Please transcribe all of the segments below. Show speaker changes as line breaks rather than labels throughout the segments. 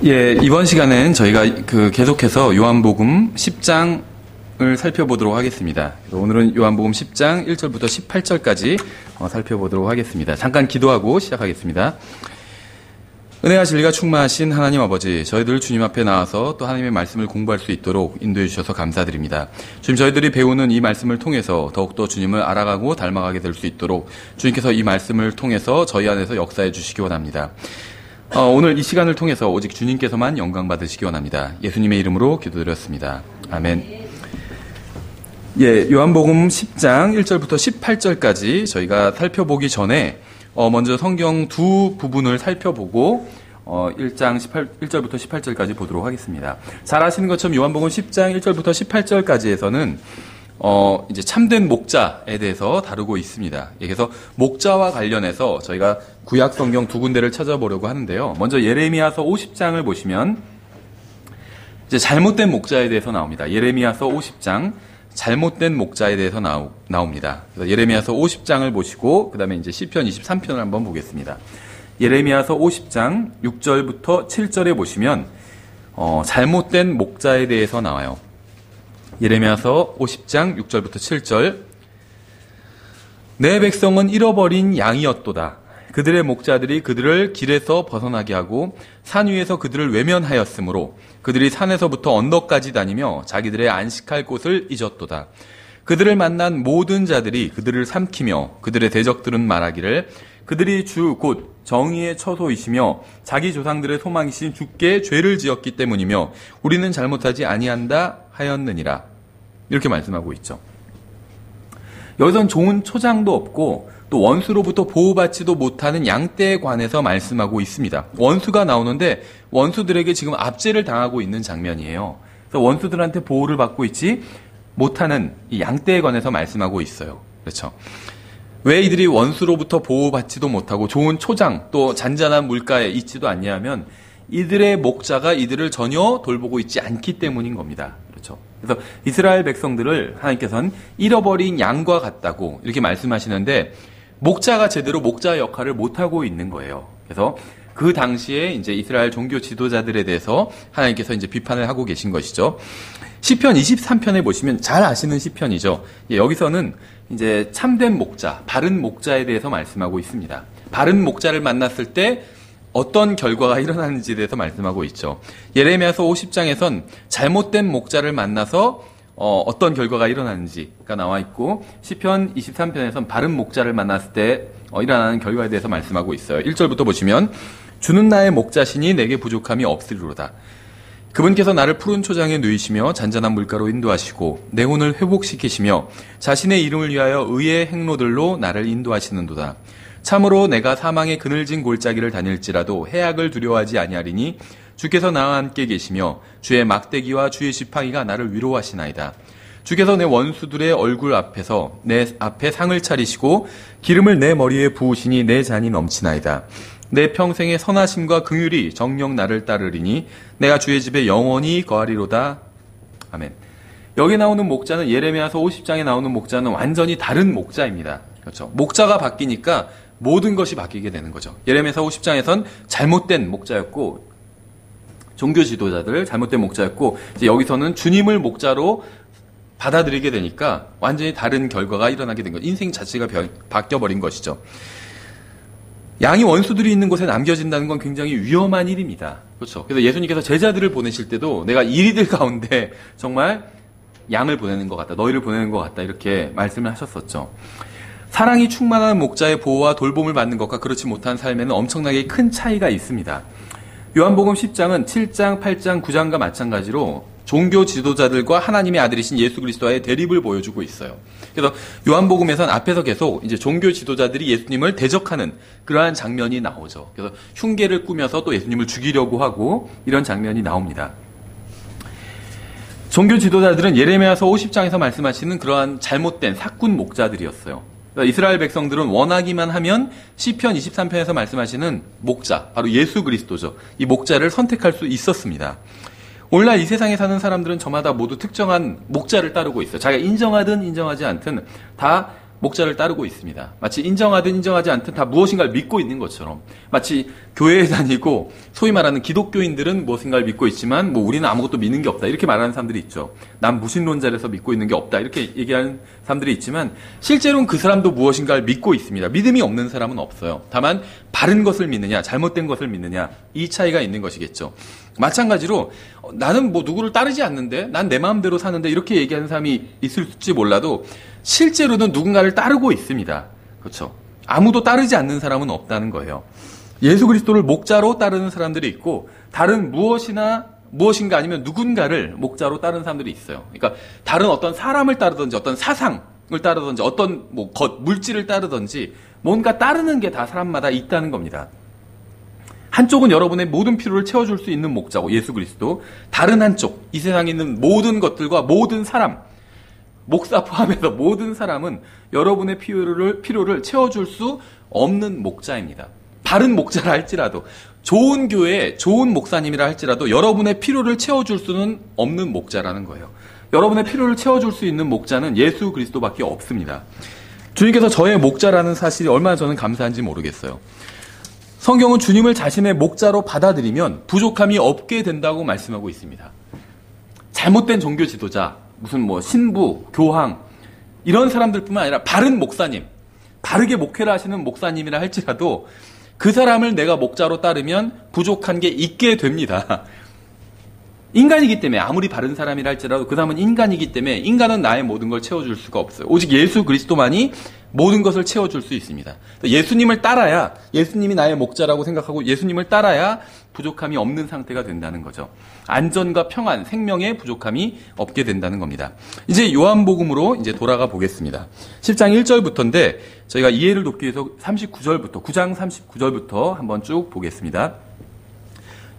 예, 이번 시간엔 저희가 계속해서 요한복음 10장을 살펴보도록 하겠습니다. 오늘은 요한복음 10장 1절부터 18절까지 살펴보도록 하겠습니다. 잠깐 기도하고 시작하겠습니다. 은혜와 진리가 충만하신 하나님 아버지, 저희들 주님 앞에 나와서 또 하나님의 말씀을 공부할 수 있도록 인도해 주셔서 감사드립니다. 주님, 저희들이 배우는 이 말씀을 통해서 더욱더 주님을 알아가고 닮아가게 될 수 있도록 주님께서 이 말씀을 통해서 저희 안에서 역사해 주시기 원합니다. 오늘 이 시간을 통해서 오직 주님께서만 영광 받으시기 원합니다. 예수님의 이름으로 기도드렸습니다. 아멘. 예, 요한복음 10장 1절부터 18절까지 저희가 살펴보기 전에 먼저 성경 두 부분을 살펴보고 1절부터 18절까지 보도록 하겠습니다. 잘 아시는 것처럼 요한복음 10장 1절부터 18절까지에서는 이제 참된 목자에 대해서 다루고 있습니다. 그래서 목자와 관련해서 저희가 구약 성경 두 군데를 찾아보려고 하는데요. 먼저 예레미야서 50장을 보시면 이제 잘못된 목자에 대해서 나옵니다. 예레미야서 50장 잘못된 목자에 대해서 나옵니다. 그래서 예레미야서 50장을 보시고 그다음에 이제 시편 23편을 한번 보겠습니다. 예레미야서 50장 6절부터 7절에 보시면 잘못된 목자에 대해서 나와요. 예레미야서 50장 6절부터 7절. 내 백성은 잃어버린 양이었도다. 그들의 목자들이 그들을 길에서 벗어나게 하고 산 위에서 그들을 외면하였으므로 그들이 산에서부터 언덕까지 다니며 자기들의 안식할 곳을 잊었도다. 그들을 만난 모든 자들이 그들을 삼키며 그들의 대적들은 말하기를 그들이 주 곧 정의의 처소이시며 자기 조상들의 소망이신 주께 죄를 지었기 때문이며 우리는 잘못하지 아니한다 하였느니라. 이렇게 말씀하고 있죠. 여기선 좋은 초장도 없고 또 원수로부터 보호받지도 못하는 양떼에 관해서 말씀하고 있습니다. 원수가 나오는데 원수들에게 지금 압제를 당하고 있는 장면이에요. 그래서 원수들한테 보호를 받고 있지 못하는 이 양떼에 관해서 말씀하고 있어요. 그렇죠. 왜 이들이 원수로부터 보호받지도 못하고 좋은 초장 또 잔잔한 물가에 있지도 않냐면 이들의 목자가 이들을 전혀 돌보고 있지 않기 때문인 겁니다. 그렇죠. 그래서 이스라엘 백성들을 하나님께서는 잃어버린 양과 같다고 이렇게 말씀하시는데 목자가 제대로 목자의 역할을 못하고 있는 거예요. 그래서 그 당시에 이제 이스라엘 종교 지도자들에 대해서 하나님께서 이제 비판을 하고 계신 것이죠. 시편 23편에 보시면 잘 아시는 시편이죠. 여기서는 이제 참된 목자, 바른 목자에 대해서 말씀하고 있습니다. 바른 목자를 만났을 때 어떤 결과가 일어나는지에 대해서 말씀하고 있죠. 예레미야서 50장에선 잘못된 목자를 만나서 어떤 결과가 일어나는지가 나와 있고 시편 23편에선 바른 목자를 만났을 때 일어나는 결과에 대해서 말씀하고 있어요. 1절부터 보시면 주는 나의 목자시니 내게 부족함이 없으리로다. 그분께서 나를 푸른 초장에 누이시며 잔잔한 물가로 인도하시고 내 혼을 회복시키시며 자신의 이름을 위하여 의의 행로들로 나를 인도하시는도다. 참으로 내가 사망의 그늘진 골짜기를 다닐지라도 해악을 두려워하지 아니하리니 주께서 나와 함께 계시며 주의 막대기와 주의 지팡이가 나를 위로하시나이다. 주께서 내 원수들의 얼굴 앞에서 내 앞에 상을 차리시고 기름을 내 머리에 부으시니 내 잔이 넘치나이다. 내 평생의 선하심과 긍휼이 정녕 나를 따르리니 내가 주의 집에 영원히 거하리로다. 아멘. 여기 나오는 목자는 예레미야서 50장에 나오는 목자는 완전히 다른 목자입니다. 그렇죠. 목자가 바뀌니까 모든 것이 바뀌게 되는 거죠. 예레미야서 50장에선 잘못된 목자였고 종교 지도자들 잘못된 목자였고 이제 여기서는 주님을 목자로 받아들이게 되니까 완전히 다른 결과가 일어나게 된 거죠. 인생 자체가 바뀌어버린 것이죠. 양이 원수들이 있는 곳에 남겨진다는 건 굉장히 위험한 일입니다. 그렇죠. 그래서 예수님께서 제자들을 보내실 때도 내가 이리들 가운데 정말 양을 보내는 것 같다. 너희를 보내는 것 같다. 이렇게 말씀을 하셨었죠. 사랑이 충만한 목자의 보호와 돌봄을 받는 것과 그렇지 못한 삶에는 엄청나게 큰 차이가 있습니다. 요한복음 10장은 7장, 8장, 9장과 마찬가지로 종교 지도자들과 하나님의 아들이신 예수 그리스도와의 대립을 보여주고 있어요. 그래서 요한복음에서는 앞에서 계속 이제 종교 지도자들이 예수님을 대적하는 그러한 장면이 나오죠. 그래서 흉계를 꾸며서 또 예수님을 죽이려고 하고 이런 장면이 나옵니다. 종교 지도자들은 예레미야서 50장에서 말씀하시는 그러한 잘못된 사꾼 목자들이었어요. 그러니까 이스라엘 백성들은 원하기만 하면 시편 23편에서 말씀하시는 목자, 바로 예수 그리스도죠. 이 목자를 선택할 수 있었습니다. 오늘날 이 세상에 사는 사람들은 저마다 모두 특정한 목자를 따르고 있어요. 자기가 인정하든 인정하지 않든 다 목자를 따르고 있습니다. 마치 인정하든 인정하지 않든 다 무엇인가를 믿고 있는 것처럼 마치 교회에 다니고 소위 말하는 기독교인들은 무엇인가를 믿고 있지만 뭐 우리는 아무것도 믿는 게 없다 이렇게 말하는 사람들이 있죠. 난 무신론자라서 믿고 있는 게 없다 이렇게 얘기하는 사람들이 있지만 실제로는 그 사람도 무엇인가를 믿고 있습니다. 믿음이 없는 사람은 없어요. 다만 바른 것을 믿느냐 잘못된 것을 믿느냐 이 차이가 있는 것이겠죠. 마찬가지로 나는 뭐 누구를 따르지 않는데 난 내 마음대로 사는데 이렇게 얘기하는 사람이 있을지 몰라도 실제로는 누군가를 따르고 있습니다. 그렇죠. 아무도 따르지 않는 사람은 없다는 거예요. 예수 그리스도를 목자로 따르는 사람들이 있고 다른 무엇인가 아니면 누군가를 목자로 따르는 사람들이 있어요. 그러니까 다른 어떤 사람을 따르든지 어떤 사상을 따르든지 어떤 물질을 따르든지 뭔가 따르는 게 다 사람마다 있다는 겁니다. 한쪽은 여러분의 모든 필요를 채워줄 수 있는 목자고 예수 그리스도, 다른 한쪽 이 세상에 있는 모든 것들과 모든 사람, 목사 포함해서 모든 사람은 여러분의 필요를 채워줄 수 없는 목자입니다. 바른 목자라 할지라도 좋은 교회 좋은 목사님이라 할지라도 여러분의 필요를 채워줄 수는 없는 목자라는 거예요. 여러분의 필요를 채워줄 수 있는 목자는 예수 그리스도밖에 없습니다. 주님께서 저의 목자라는 사실이 얼마나 저는 감사한지 모르겠어요. 성경은 주님을 자신의 목자로 받아들이면 부족함이 없게 된다고 말씀하고 있습니다. 잘못된 종교 지도자, 무슨 신부, 교황 이런 사람들뿐만 아니라 바른 목사님, 바르게 목회를 하시는 목사님이라 할지라도 그 사람을 내가 목자로 따르면 부족한 게 있게 됩니다. 인간이기 때문에 아무리 바른 사람이라 할지라도 그 사람은 인간이기 때문에 인간은 나의 모든 걸 채워줄 수가 없어요. 오직 예수 그리스도만이 모든 것을 채워줄 수 있습니다. 예수님을 따라야, 예수님이 나의 목자라고 생각하고 예수님을 따라야 부족함이 없는 상태가 된다는 거죠. 안전과 평안, 생명에 부족함이 없게 된다는 겁니다. 이제 요한복음으로 이제 돌아가 보겠습니다. 10장 1절부터인데 저희가 이해를 돕기 위해서 39절부터, 9장 39절부터 한번 쭉 보겠습니다.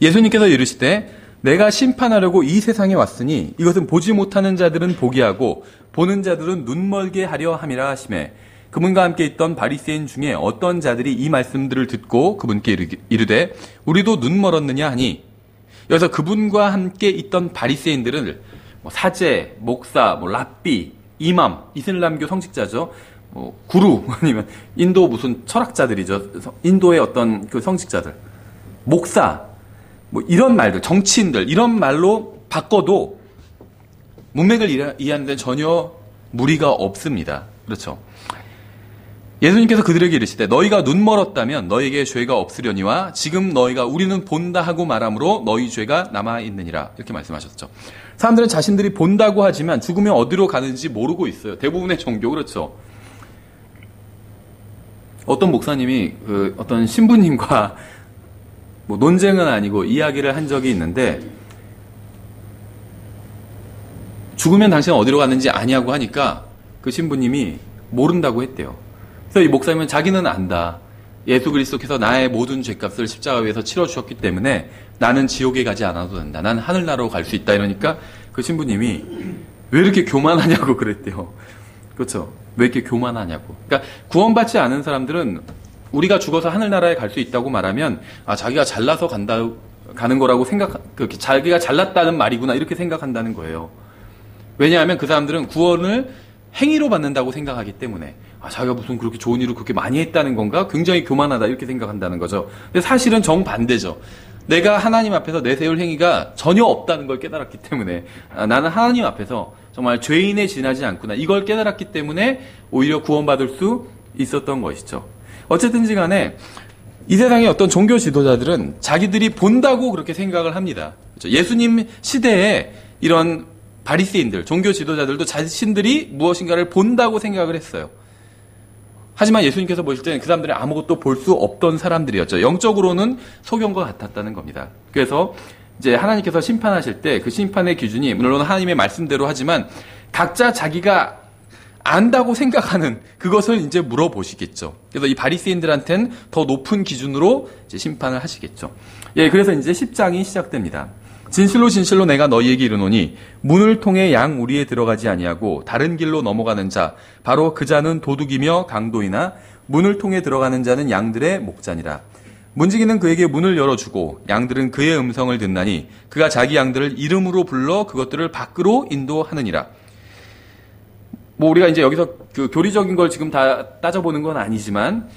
예수님께서 이르시되 내가 심판하려고 이 세상에 왔으니 이것은 보지 못하는 자들은 보게 하고 보는 자들은 눈멀게 하려 함이라 하시매 그분과 함께 있던 바리새인 중에 어떤 자들이 이 말씀들을 듣고 그분께 이르되 우리도 눈 멀었느냐 하니 여기서 그분과 함께 있던 바리새인들은 사제, 목사, 랍비, 이맘, 이슬람교 성직자죠. 구루 아니면 인도 무슨 철학자들이죠. 인도의 어떤 그 성직자들, 목사 이런 말들, 정치인들 이런 말로 바꿔도 문맥을 이해하는 데 전혀 무리가 없습니다. 그렇죠. 예수님께서 그들에게 이르시되 너희가 눈 멀었다면 너희에게 죄가 없으려니와 지금 너희가 우리는 본다 하고 말함으로 너희 죄가 남아있느니라 이렇게 말씀하셨죠. 사람들은 자신들이 본다고 하지만 죽으면 어디로 가는지 모르고 있어요. 대부분의 종교 그렇죠. 어떤 목사님이 어떤 신부님과 논쟁은 아니고 이야기를 한 적이 있는데 죽으면 당신은 어디로 가는지 아냐고 하니까 그 신부님이 모른다고 했대요. 그래서 이 목사님은 자기는 안다. 예수 그리스도께서 나의 모든 죄값을 십자가 위에서 치러주셨기 때문에 나는 지옥에 가지 않아도 된다. 난 하늘나라로 갈 수 있다. 이러니까 그 신부님이 왜 이렇게 교만하냐고 그랬대요. 그렇죠. 왜 이렇게 교만하냐고. 그러니까 구원받지 않은 사람들은 우리가 죽어서 하늘나라에 갈 수 있다고 말하면 자기가 잘나서 가는 거라고 자기가 잘났다는 말이구나 이렇게 생각한다는 거예요. 왜냐하면 그 사람들은 구원을 행위로 받는다고 생각하기 때문에 자기가 무슨 그렇게 좋은 일을 그렇게 많이 했다는 건가? 굉장히 교만하다 이렇게 생각한다는 거죠. 근데 사실은 정반대죠. 내가 하나님 앞에서 내세울 행위가 전혀 없다는 걸 깨달았기 때문에 나는 하나님 앞에서 정말 죄인에 지나지 않구나 이걸 깨달았기 때문에 오히려 구원받을 수 있었던 것이죠. 어쨌든지 간에 이 세상의 어떤 종교 지도자들은 자기들이 본다고 그렇게 생각을 합니다. 그렇죠? 예수님 시대에 이런 바리새인들, 종교 지도자들도 자신들이 무엇인가를 본다고 생각을 했어요. 하지만 예수님께서 보실 때는 그 사람들이 아무것도 볼 수 없던 사람들이었죠. 영적으로는 소경과 같았다는 겁니다. 그래서 이제 하나님께서 심판하실 때 그 심판의 기준이 물론 하나님의 말씀대로 하지만 각자 자기가 안다고 생각하는 그것을 이제 물어보시겠죠. 그래서 이 바리새인들한테는 더 높은 기준으로 이제 심판을 하시겠죠. 예, 그래서 이제 10장이 시작됩니다. 진실로 진실로 내가 너희에게 이르노니 문을 통해 양 우리에 들어가지 아니하고 다른 길로 넘어가는 자 바로 그 자는 도둑이며 강도이나 문을 통해 들어가는 자는 양들의 목자니라. 문지기는 그에게 문을 열어주고 양들은 그의 음성을 듣나니 그가 자기 양들을 이름으로 불러 그것들을 밖으로 인도하느니라. 우리가 이제 여기서 그 교리적인 걸 지금 다 따져보는 건 아니지만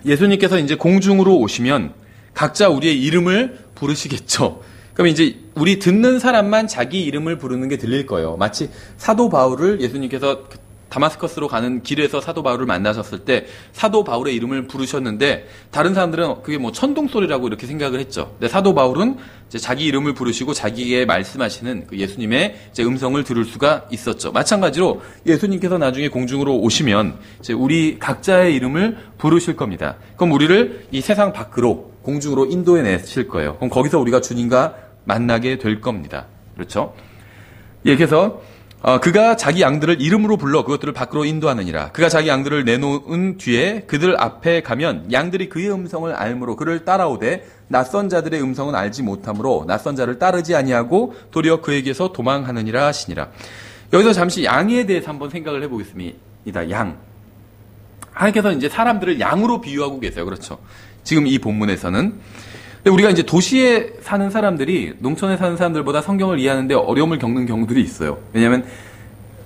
예수님께서 이제 공중으로 오시면 각자 우리의 이름을 부르시겠죠. 그럼 이제 우리 듣는 사람만 자기 이름을 부르는 게 들릴 거예요. 마치 사도 바울을 예수님께서 다마스커스로 가는 길에서 사도 바울을 만나셨을 때 사도 바울의 이름을 부르셨는데 다른 사람들은 그게 뭐 천둥 소리라고 이렇게 생각을 했죠. 근데 사도 바울은 이제 자기 이름을 부르시고 자기에게 말씀하시는 그 예수님의 이제 음성을 들을 수가 있었죠. 마찬가지로 예수님께서 나중에 공중으로 오시면 이제 우리 각자의 이름을 부르실 겁니다. 그럼 우리를 이 세상 밖으로 공중으로 인도해 내실 거예요. 그럼 거기서 우리가 주님과 만나게 될 겁니다. 그렇죠? 예, 그래서 그가 자기 양들을 이름으로 불러 그것들을 밖으로 인도하느니라. 그가 자기 양들을 내놓은 뒤에 그들 앞에 가면 양들이 그의 음성을 알므로 그를 따라오되 낯선 자들의 음성은 알지 못하므로 낯선 자를 따르지 아니하고 도리어 그에게서 도망하느니라 하시니라. 여기서 잠시 양에 대해서 한번 생각을 해보겠습니다. 양. 하나님께서 이제 사람들을 양으로 비유하고 계세요. 그렇죠? 지금 이 본문에서는. 근데 우리가 이제 도시에 사는 사람들이 농촌에 사는 사람들보다 성경을 이해하는데 어려움을 겪는 경우들이 있어요. 왜냐하면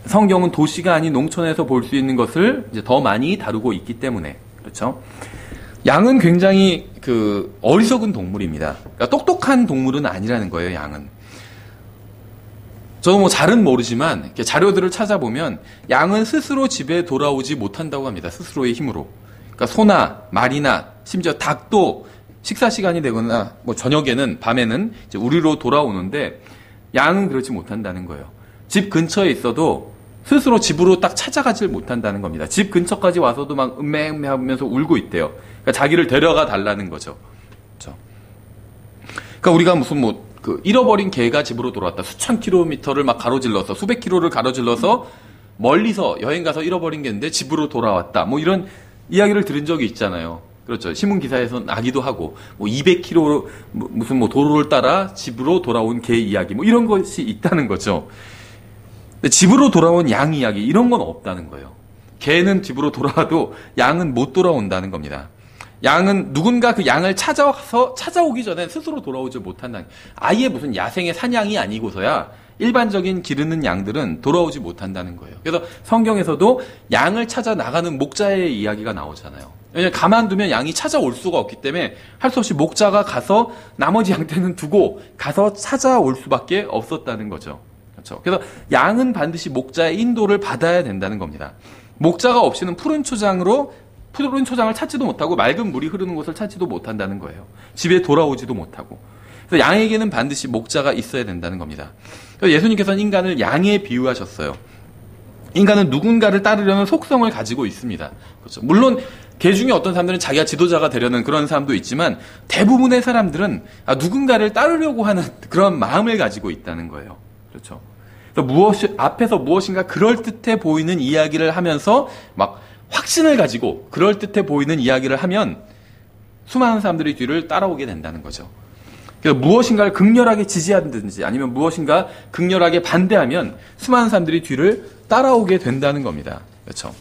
성경은 도시가 아닌 농촌에서 볼 수 있는 것을 이제 더 많이 다루고 있기 때문에. 그렇죠? 양은 굉장히 어리석은 동물입니다. 그러니까 똑똑한 동물은 아니라는 거예요, 양은. 저도 뭐 잘은 모르지만 이렇게 자료들을 찾아보면 양은 스스로 집에 돌아오지 못한다고 합니다. 스스로의 힘으로. 그러니까 소나 말이나 심지어 닭도 식사 시간이 되거나 뭐 저녁에는 밤에는 이제 우리로 돌아오는데 양은 그렇지 못한다는 거예요. 집 근처에 있어도 스스로 집으로 딱 찾아가질 못한다는 겁니다. 집 근처까지 와서도 막 음매하면서 울고 있대요. 그러니까 자기를 데려가 달라는 거죠. 그렇죠? 그러니까 우리가 무슨 잃어버린 개가 집으로 돌아왔다. 수천 킬로미터를 막 가로질러서 수백 킬로를 가로질러서 멀리서 여행 가서 잃어버린 개인데 집으로 돌아왔다. 뭐 이런 이야기를 들은 적이 있잖아요. 그렇죠. 신문 기사에서 나기도 하고, 200km 무슨 도로를 따라 집으로 돌아온 개 이야기, 이런 것이 있다는 거죠. 근데 집으로 돌아온 양 이야기, 이런 건 없다는 거예요. 개는 집으로 돌아와도 양은 못 돌아온다는 겁니다. 양은 누군가 그 양을 찾아오기 전에 스스로 돌아오지 못한다는 거예요. 아예 무슨 야생의 사냥이 아니고서야 일반적인 기르는 양들은 돌아오지 못한다는 거예요. 그래서 성경에서도 양을 찾아 나가는 목자의 이야기가 나오잖아요. 왜냐하면 가만두면 양이 찾아올 수가 없기 때문에 할 수 없이 목자가 가서 나머지 양떼는 두고 가서 찾아올 수밖에 없었다는 거죠. 그렇죠? 그래서 양은 반드시 목자의 인도를 받아야 된다는 겁니다. 목자가 없이는 푸른 초장을 찾지도 못하고 맑은 물이 흐르는 곳을 찾지도 못한다는 거예요. 집에 돌아오지도 못하고. 그래서 양에게는 반드시 목자가 있어야 된다는 겁니다. 그래서 예수님께서는 인간을 양에 비유하셨어요. 인간은 누군가를 따르려는 속성을 가지고 있습니다. 그렇죠? 물론 개 중에 어떤 사람들은 자기가 지도자가 되려는 그런 사람도 있지만 대부분의 사람들은 누군가를 따르려고 하는 그런 마음을 가지고 있다는 거예요. 그렇죠? 그래서 앞에서 무엇인가 그럴듯해 보이는 이야기를 하면서 막 확신을 가지고 그럴듯해 보이는 이야기를 하면 수많은 사람들이 뒤를 따라오게 된다는 거죠. 그래서 무엇인가를 극렬하게 지지하든지 아니면 무엇인가 극렬하게 반대하면 수많은 사람들이 뒤를 따라오게 된다는 겁니다. 그렇죠?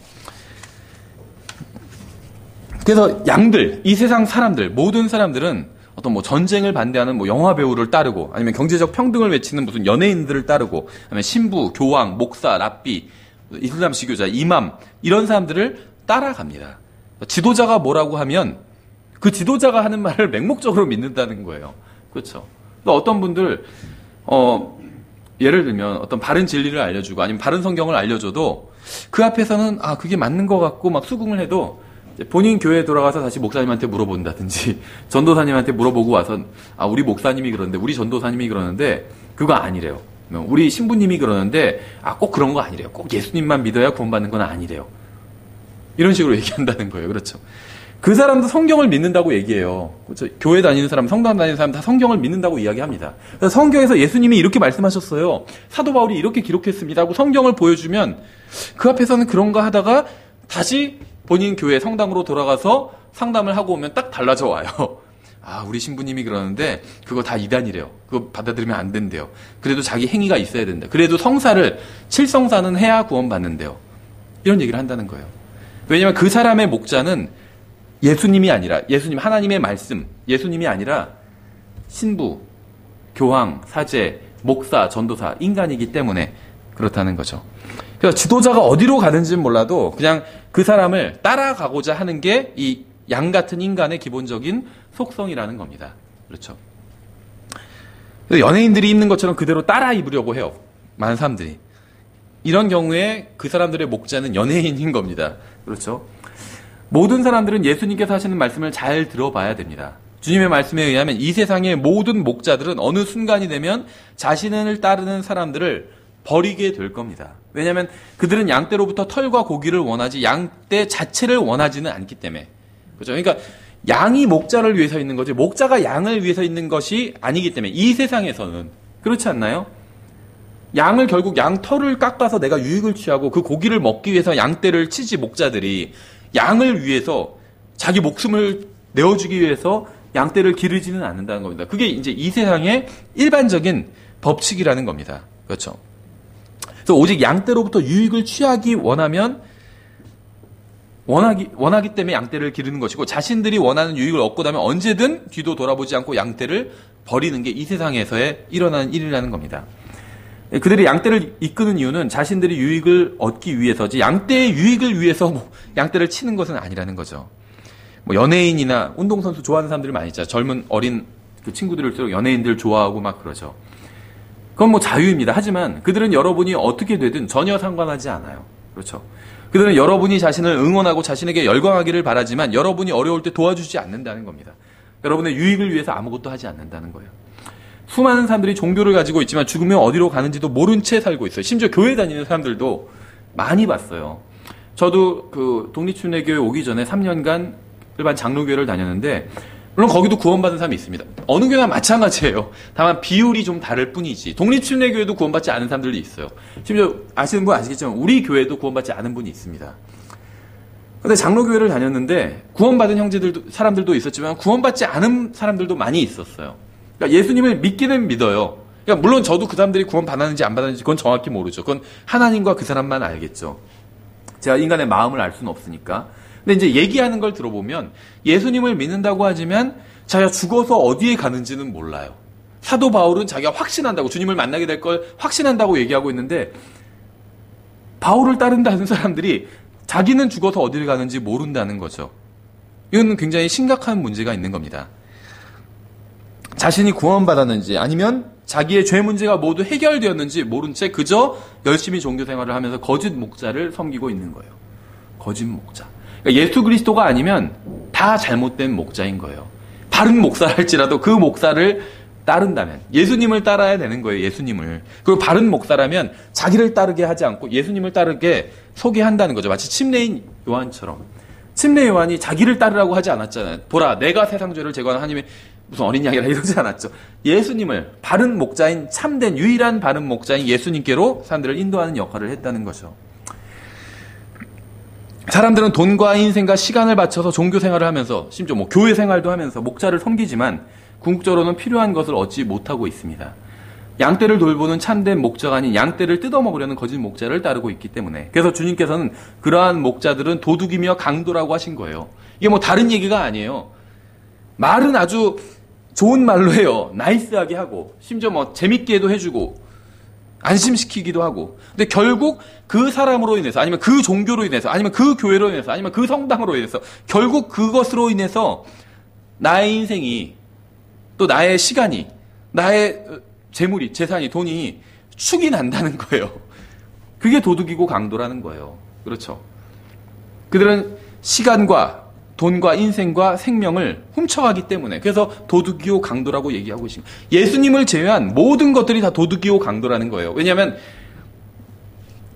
그래서 양들, 이 세상 사람들, 모든 사람들은 어떤 전쟁을 반대하는 영화 배우를 따르고 아니면 경제적 평등을 외치는 무슨 연예인들을 따르고 아니면 신부, 교황, 목사, 랍비, 이슬람 시교자, 이맘 이런 사람들을 따라갑니다. 지도자가 뭐라고 하면 그 지도자가 하는 말을 맹목적으로 믿는다는 거예요. 그렇죠. 또 어떤 분들 예를 들면 어떤 바른 진리를 알려주고 아니면 바른 성경을 알려줘도 그 앞에서는 그게 맞는 것 같고 막 수긍을 해도 본인 교회에 돌아가서 다시 목사님한테 물어본다든지 전도사님한테 물어보고 와서 우리 목사님이 그러는데 우리 전도사님이 그러는데 그거 아니래요. 우리 신부님이 그러는데 꼭 그런 거 아니래요. 꼭 예수님만 믿어야 구원받는 건 아니래요. 이런 식으로 얘기한다는 거예요. 그렇죠. 그 사람도 성경을 믿는다고 얘기해요. 그렇죠? 교회 다니는 사람, 성당 다니는 사람 다 성경을 믿는다고 이야기합니다. 그래서 성경에서 예수님이 이렇게 말씀하셨어요. 사도 바울이 이렇게 기록했습니다 하고 성경을 보여주면 그 앞에서는 그런가 하다가 다시 본인 교회 성당으로 돌아가서 상담을 하고 오면 딱 달라져 와요. 우리 신부님이 그러는데 그거 다 이단이래요. 그거 받아들이면 안 된대요. 그래도 자기 행위가 있어야 된다. 그래도 성사를 7성사는 해야 구원받는데요. 이런 얘기를 한다는 거예요. 왜냐하면 그 사람의 목자는 예수님이 아니라 예수님 하나님의 말씀 예수님이 아니라 신부, 교황, 사제, 목사, 전도사, 인간이기 때문에 그렇다는 거죠. 그래서 지도자가 어디로 가는지는 몰라도 그냥 그 사람을 따라가고자 하는 게 이 양 같은 인간의 기본적인 속성이라는 겁니다. 그렇죠. 연예인들이 입는 것처럼 그대로 따라 입으려고 해요. 많은 사람들이. 이런 경우에 그 사람들의 목자는 연예인인 겁니다. 그렇죠. 모든 사람들은 예수님께서 하시는 말씀을 잘 들어봐야 됩니다. 주님의 말씀에 의하면 이 세상의 모든 목자들은 어느 순간이 되면 자신을 따르는 사람들을 버리게 될 겁니다. 왜냐하면 그들은 양떼로부터 털과 고기를 원하지 양떼 자체를 원하지는 않기 때문에. 그렇죠. 그러니까 양이 목자를 위해서 있는 거지 목자가 양을 위해서 있는 것이 아니기 때문에 이 세상에서는 그렇지 않나요? 양을 결국 양 털을 깎아서 내가 유익을 취하고 그 고기를 먹기 위해서 양떼를 치지 목자들이 양을 위해서 자기 목숨을 내어주기 위해서 양떼를 기르지는 않는다는 겁니다. 그게 이제 이 세상의 일반적인 법칙이라는 겁니다. 그렇죠. 그래서 오직 양떼로부터 유익을 취하기 원하기 때문에 양떼를 기르는 것이고 자신들이 원하는 유익을 얻고 나면 언제든 뒤도 돌아보지 않고 양떼를 버리는 게 이 세상에서의 일어나는 일이라는 겁니다. 그들이 양떼를 이끄는 이유는 자신들이 유익을 얻기 위해서지 양떼의 유익을 위해서 양떼를 치는 것은 아니라는 거죠. 연예인이나 운동선수 좋아하는 사람들이 많이 있잖아요. 젊은 어린 그 친구들일수록 연예인들 좋아하고 막 그러죠. 그건 자유입니다. 하지만 그들은 여러분이 어떻게 되든 전혀 상관하지 않아요. 그렇죠. 그들은 여러분이 자신을 응원하고 자신에게 열광하기를 바라지만 여러분이 어려울 때 도와주지 않는다는 겁니다. 여러분의 유익을 위해서 아무것도 하지 않는다는 거예요. 수많은 사람들이 종교를 가지고 있지만 죽으면 어디로 가는지도 모른 채 살고 있어요. 심지어 교회 다니는 사람들도 많이 봤어요. 저도 그 독립춘례교회 오기 전에 3년간 일반 장로교회를 다녔는데 물론 거기도 구원받은 사람이 있습니다. 어느 교회나 마찬가지예요. 다만 비율이 좀 다를 뿐이지. 독립춘례교회도 구원받지 않은 사람들도 있어요. 심지어 아시는 분 아시겠지만 우리 교회도 구원받지 않은 분이 있습니다. 근데 장로교회를 다녔는데 구원받은 사람들도 있었지만 구원받지 않은 사람들도 많이 있었어요. 그러니까 예수님을 믿기는 믿어요. 그러니까 물론 저도 그 사람들이 구원 받았는지 안 받았는지 그건 정확히 모르죠. 그건 하나님과 그 사람만 알겠죠. 제가 인간의 마음을 알 수는 없으니까. 근데 이제 얘기하는 걸 들어보면 예수님을 믿는다고 하지만 자기가 죽어서 어디에 가는지는 몰라요. 사도 바울은 자기가 확신한다고 주님을 만나게 될 걸 확신한다고 얘기하고 있는데 바울을 따른다는 사람들이 자기는 죽어서 어디를 가는지 모른다는 거죠. 이건 굉장히 심각한 문제가 있는 겁니다. 자신이 구원받았는지 아니면 자기의 죄 문제가 모두 해결되었는지 모른 채 그저 열심히 종교 생활을 하면서 거짓 목자를 섬기고 있는 거예요. 거짓 목자. 그러니까 예수 그리스도가 아니면 다 잘못된 목자인 거예요. 바른 목사를 할지라도 그 목사를 따른다면 예수님을 따라야 되는 거예요. 예수님을. 그리고 바른 목사라면 자기를 따르게 하지 않고 예수님을 따르게 소개한다는 거죠. 마치 침례인 요한처럼. 침례 요한이 자기를 따르라고 하지 않았잖아요. 보라 내가 세상 죄를 제거하는 하나님의 무슨 어린 양이라 이러지 않았죠. 예수님을 바른 목자인 참된 유일한 바른 목자인 예수님께로 사람들을 인도하는 역할을 했다는 거죠. 사람들은 돈과 인생과 시간을 바쳐서 종교 생활을 하면서 심지어 교회 생활도 하면서 목자를 섬기지만 궁극적으로는 필요한 것을 얻지 못하고 있습니다. 양떼를 돌보는 참된 목자가 아닌 양떼를 뜯어먹으려는 거짓 목자를 따르고 있기 때문에 그래서 주님께서는 그러한 목자들은 도둑이며 강도라고 하신 거예요. 이게 다른 얘기가 아니에요. 말은 아주 좋은 말로 해요. 나이스하게 하고 심지어 재밌게도 해주고 안심시키기도 하고 근데 결국 그 사람으로 인해서 아니면 그 종교로 인해서 아니면 그 교회로 인해서 아니면 그 성당으로 인해서 결국 그것으로 인해서 나의 인생이 또 나의 시간이 나의 재물이 재산이 돈이 축이 난다는 거예요. 그게 도둑이고 강도라는 거예요. 그렇죠. 그들은 시간과 돈과 인생과 생명을 훔쳐가기 때문에 그래서 도둑이요 강도라고 얘기하고 있습니다. 예수님을 제외한 모든 것들이 다 도둑이요 강도라는 거예요. 왜냐하면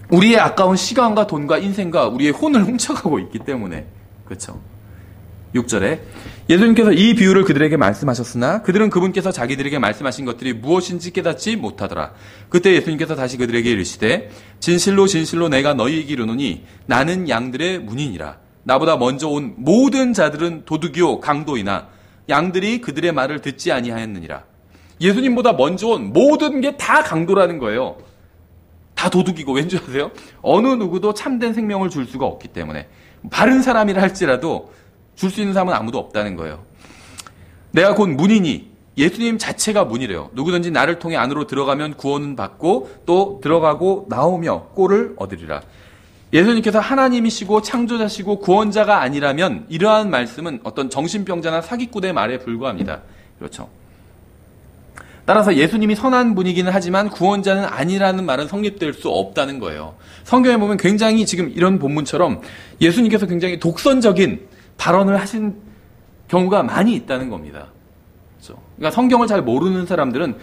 우리의 아까운 시간과 돈과 인생과 우리의 혼을 훔쳐가고 있기 때문에 그렇죠. 6절에 예수님께서 이 비유를 그들에게 말씀하셨으나 그들은 그분께서 자기들에게 말씀하신 것들이 무엇인지 깨닫지 못하더라. 그때 예수님께서 다시 그들에게 이르시되 진실로 진실로 내가 너희에게 이르노니 나는 양들의 문이니라. 나보다 먼저 온 모든 자들은 도둑이요 강도이나 양들이 그들의 말을 듣지 아니하였느니라. 예수님보다 먼저 온 모든 게 다 강도라는 거예요. 다 도둑이고 왠지 아세요? 어느 누구도 참된 생명을 줄 수가 없기 때문에 바른 사람이라 할지라도 줄 수 있는 사람은 아무도 없다는 거예요. 내가 곧 문이니 예수님 자체가 문이래요. 누구든지 나를 통해 안으로 들어가면 구원은 받고 또 들어가고 나오며 꼴을 얻으리라. 예수님께서 하나님이시고 창조자시고 구원자가 아니라면 이러한 말씀은 어떤 정신병자나 사기꾼의 말에 불과합니다. 그렇죠. 따라서 예수님이 선한 분이기는 하지만 구원자는 아니라는 말은 성립될 수 없다는 거예요. 성경에 보면 굉장히 지금 이런 본문처럼 예수님께서 굉장히 독선적인 발언을 하신 경우가 많이 있다는 겁니다. 그렇죠? 그러니까 성경을 잘 모르는 사람들은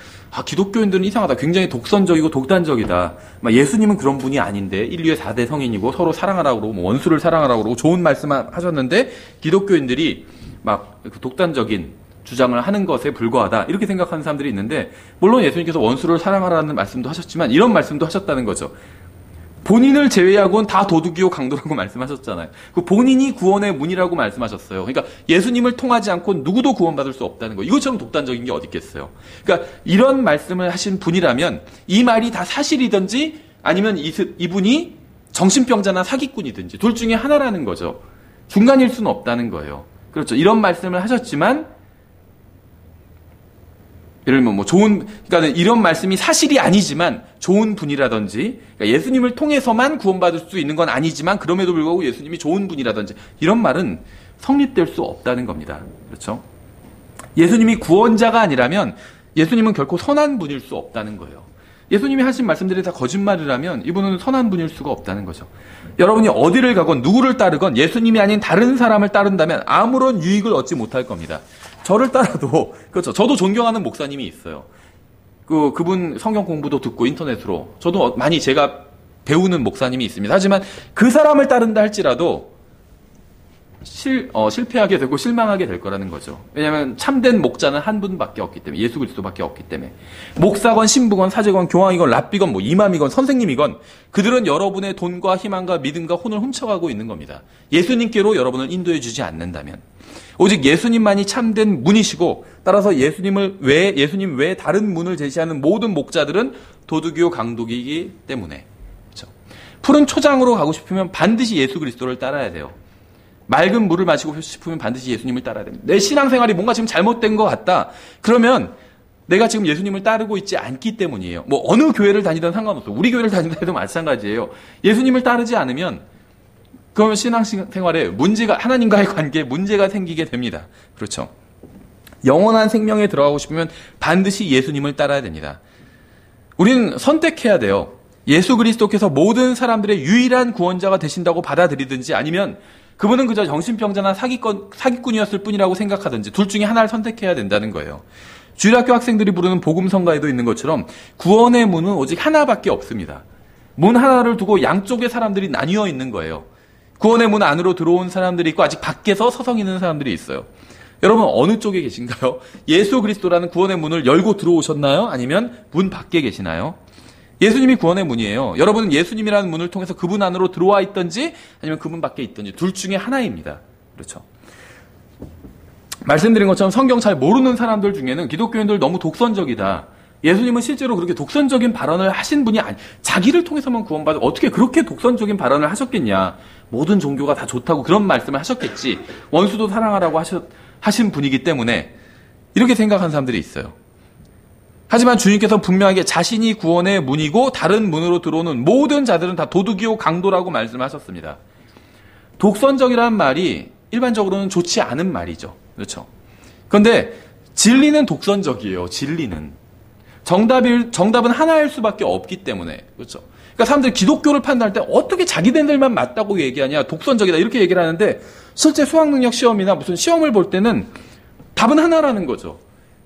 기독교인들은 이상하다. 굉장히 독선적이고 독단적이다. 예수님은 그런 분이 아닌데 인류의 4대 성인이고 서로 사랑하라고 그러고 원수를 하라고 그러고 좋은 말씀 하셨는데 기독교인들이 막 독단적인 주장을 하는 것에 불과하다. 이렇게 생각하는 사람들이 있는데 물론 예수님께서 원수를 사랑하라는 말씀도 하셨지만 이런 말씀도 하셨다는 거죠. 본인을 제외하고는 다 도둑이요 강도라고 말씀하셨잖아요. 그 본인이 구원의 문이라고 말씀하셨어요. 그러니까 예수님을 통하지 않고 누구도 구원받을 수 없다는 거예요. 이것처럼 독단적인 게 어디 있겠어요. 그러니까 이런 말씀을 하신 분이라면 이 말이 다 사실이든지 아니면 이분이 정신병자나 사기꾼이든지 둘 중에 하나라는 거죠. 중간일 수는 없다는 거예요. 그렇죠. 이런 말씀을 하셨지만 예를 들면 그러니까 이런 말씀이 사실이 아니지만 좋은 분이라든지, 그러니까 예수님을 통해서만 구원받을 수 있는 건 아니지만 그럼에도 불구하고 예수님이 좋은 분이라든지 이런 말은 성립될 수 없다는 겁니다. 그렇죠? 예수님이 구원자가 아니라면 예수님은 결코 선한 분일 수 없다는 거예요. 예수님이 하신 말씀들이 다 거짓말이라면 이분은 선한 분일 수가 없다는 거죠. 여러분이 어디를 가건 누구를 따르건 예수님이 아닌 다른 사람을 따른다면 아무런 유익을 얻지 못할 겁니다. 저를 따라도, 그렇죠. 저도 존경하는 목사님이 있어요. 그분 성경 공부도 듣고 인터넷으로. 저도 많이 제가 배우는 목사님이 있습니다. 하지만 그 사람을 따른다 할지라도 실패하게 되고 실망하게 될 거라는 거죠. 왜냐하면 참된 목자는 한 분밖에 없기 때문에, 예수 그리스도밖에 없기 때문에. 목사건 신부건 사제건 교황이건 랍비건 이맘이건 선생님이건 그들은 여러분의 돈과 희망과 믿음과 혼을 훔쳐가고 있는 겁니다. 예수님께로 여러분을 인도해 주지 않는다면. 오직 예수님만이 참된 문이시고 따라서 예수님 외에 다른 문을 제시하는 모든 목자들은 도둑이요 강독이기 때문에. 그렇죠? 푸른 초장으로 가고 싶으면 반드시 예수 그리스도를 따라야 돼요. 맑은 물을 마시고 싶으면 반드시 예수님을 따라야 됩니다. 내 신앙생활이 뭔가 지금 잘못된 것 같다. 그러면 내가 지금 예수님을 따르고 있지 않기 때문이에요. 어느 교회를 다니든 상관없어요. 우리 교회를 다닌다 해도 마찬가지예요. 예수님을 따르지 않으면 그러면 신앙생활에 하나님과의 관계에 문제가 생기게 됩니다. 그렇죠. 영원한 생명에 들어가고 싶으면 반드시 예수님을 따라야 됩니다. 우리는 선택해야 돼요. 예수 그리스도께서 모든 사람들의 유일한 구원자가 되신다고 받아들이든지 아니면 그분은 그저 정신병자나 사기꾼이었을 뿐이라고 생각하든지 둘 중에 하나를 선택해야 된다는 거예요. 주일학교 학생들이 부르는 복음성가에도 있는 것처럼 구원의 문은 오직 하나밖에 없습니다. 문 하나를 두고 양쪽의 사람들이 나뉘어 있는 거예요. 구원의 문 안으로 들어온 사람들이 있고 아직 밖에서 서성이는 사람들이 있어요. 여러분 어느 쪽에 계신가요? 예수 그리스도라는 구원의 문을 열고 들어오셨나요? 아니면 문 밖에 계시나요? 예수님이 구원의 문이에요. 여러분은 예수님이라는 문을 통해서 그분 안으로 들어와 있든지 아니면 그분 밖에 있든지 둘 중에 하나입니다. 그렇죠? 말씀드린 것처럼 성경 잘 모르는 사람들 중에는 기독교인들 너무 독선적이다. 예수님은 실제로 그렇게 독선적인 발언을 하신 분이 자기를 통해서만 구원받아 어떻게 그렇게 독선적인 발언을 하셨겠냐. 모든 종교가 다 좋다고 그런 말씀을 하셨겠지. 원수도 사랑하라고 하신 분이기 때문에 이렇게 생각하는 사람들이 있어요. 하지만 주님께서 분명하게 자신이 구원의 문이고 다른 문으로 들어오는 모든 자들은 다 도둑이요 강도라고 말씀하셨습니다. 독선적이라는 말이 일반적으로는 좋지 않은 말이죠. 그렇죠? 그런데 진리는 독선적이에요. 진리는. 정답은 하나일 수밖에 없기 때문에. 그렇죠? 그러니까 사람들이 기독교를 판단할 때 어떻게 자기네들만 맞다고 얘기하냐, 독선적이다 이렇게 얘기를 하는데 실제 수학능력 시험이나 무슨 시험을 볼 때는 답은 하나라는 거죠.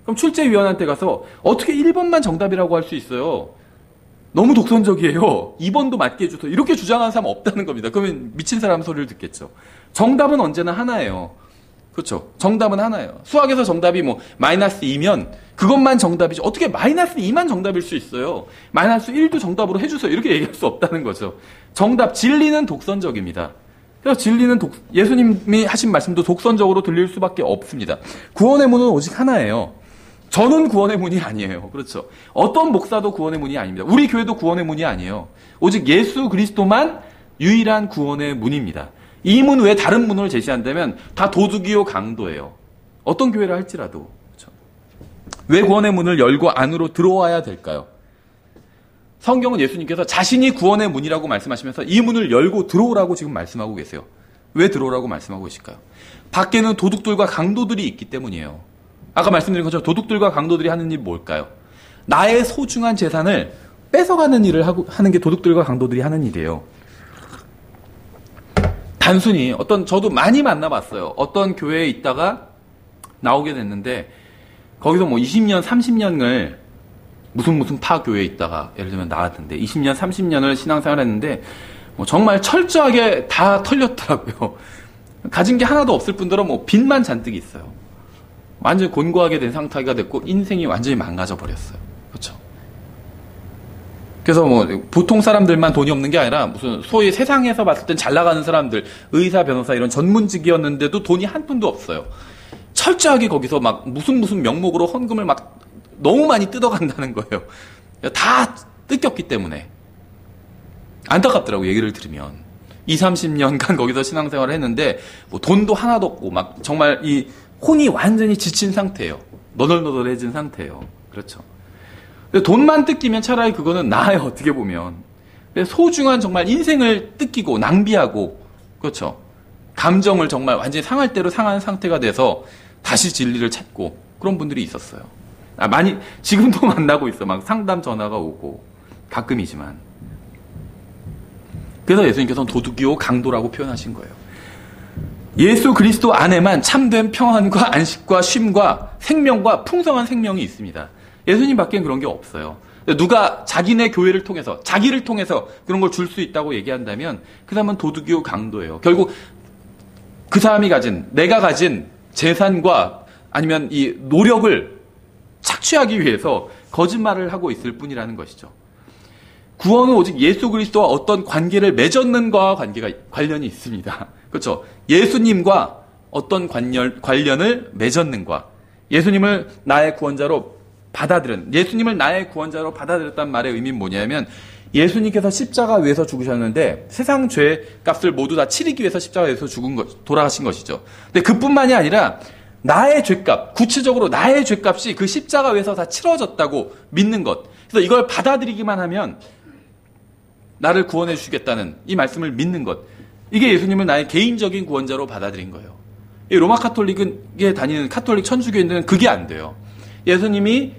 그럼 출제위원한테 가서 어떻게 1번만 정답이라고 할 수 있어요? 너무 독선적이에요. 2번도 맞게 해줘서 이렇게 주장하는 사람 없다는 겁니다. 그러면 미친 사람 소리를 듣겠죠. 정답은 언제나 하나예요. 그렇죠? 정답은 하나예요. 수학에서 정답이 마이너스 2면 그것만 정답이지 어떻게 마이너스 2만 정답일 수 있어요? 마이너스 1도 정답으로 해주세요. 이렇게 얘기할 수 없다는 거죠. 진리는 독선적입니다. 그래서 진리는 예수님이 하신 말씀도 독선적으로 들릴 수밖에 없습니다. 구원의 문은 오직 하나예요. 저는 구원의 문이 아니에요. 그렇죠? 어떤 목사도 구원의 문이 아닙니다. 우리 교회도 구원의 문이 아니에요. 오직 예수 그리스도만 유일한 구원의 문입니다. 이 문 외에 다른 문을 제시한다면 다 도둑이요 강도예요. 어떤 교회를 할지라도. 그렇죠? 왜 구원의 문을 열고 안으로 들어와야 될까요? 성경은 예수님께서 자신이 구원의 문이라고 말씀하시면서 이 문을 열고 들어오라고 지금 말씀하고 계세요. 왜 들어오라고 말씀하고 계실까요? 밖에는 도둑들과 강도들이 있기 때문이에요. 아까 말씀드린 것처럼 도둑들과 강도들이 하는 일이 뭘까요? 나의 소중한 재산을 뺏어가는 일을 하는 게 도둑들과 강도들이 하는 일이에요. 단순히 저도 많이 만나봤어요. 어떤 교회에 있다가 나오게 됐는데 거기서 뭐 20년, 30년을 무슨 파 교회에 있다가 예를 들면 나왔는데 20년, 30년을 신앙생활 했는데 뭐 정말 철저하게 다 털렸더라고요. 가진 게 하나도 없을 뿐더러 뭐 빚만 잔뜩 있어요. 완전히 곤고하게 된 상태가 됐고 인생이 완전히 망가져 버렸어요. 그렇죠? 그래서 뭐 보통 사람들만 돈이 없는 게 아니라 무슨 소위 세상에서 봤을 땐 잘 나가는 사람들, 의사, 변호사 이런 전문직이었는데도 돈이 한 푼도 없어요. 철저하게 거기서 막 무슨 명목으로 헌금을 막 너무 많이 뜯어간다는 거예요. 다 뜯겼기 때문에. 안타깝더라고, 얘기를 들으면. 20-30년간 거기서 신앙생활을 했는데, 뭐 돈도 하나도 없고, 막 정말 이 혼이 완전히 지친 상태예요. 너덜너덜해진 상태예요. 그렇죠. 근데 돈만 뜯기면 차라리 그거는 나아요, 어떻게 보면. 근데 소중한 정말 인생을 뜯기고, 낭비하고, 그렇죠. 감정을 정말 완전히 상할 대로 상한 상태가 돼서 다시 진리를 찾고, 그런 분들이 있었어요. 많이, 지금도 만나고 있어. 막 상담 전화가 오고, 가끔이지만. 그래서 예수님께서는 도둑이요 강도라고 표현하신 거예요. 예수 그리스도 안에만 참된 평안과 안식과 쉼과 생명과 풍성한 생명이 있습니다. 예수님 밖엔 그런 게 없어요. 누가 자기네 교회를 통해서, 자기를 통해서 그런 걸 줄 수 있다고 얘기한다면 그 사람은 도둑이요 강도예요. 결국 그 사람이 내가 가진 재산과 아니면 이 노력을 착취하기 위해서 거짓말을 하고 있을 뿐이라는 것이죠. 구원은 오직 예수 그리스도와 어떤 관계를 맺었는가와 관련이 있습니다. 그렇죠? 예수님과 어떤 관련을 맺었는가. 예수님을 나의 구원자로 받아들였다는 말의 의미는 뭐냐면 예수님께서 십자가 위에서 죽으셨는데 세상 죄 값을 모두 다 치르기 위해서 십자가에서 돌아가신 것이죠. 근데 그뿐만이 아니라 나의 죄값, 구체적으로 나의 죄값이 그 십자가 위에서 다 치러졌다고 믿는 것. 그래서 이걸 받아들이기만 하면 나를 구원해 주시겠다는 이 말씀을 믿는 것. 이게 예수님을 나의 개인적인 구원자로 받아들인 거예요. 이 로마 카톨릭에 다니는 카톨릭 천주교인들은 그게 안 돼요. 예수님이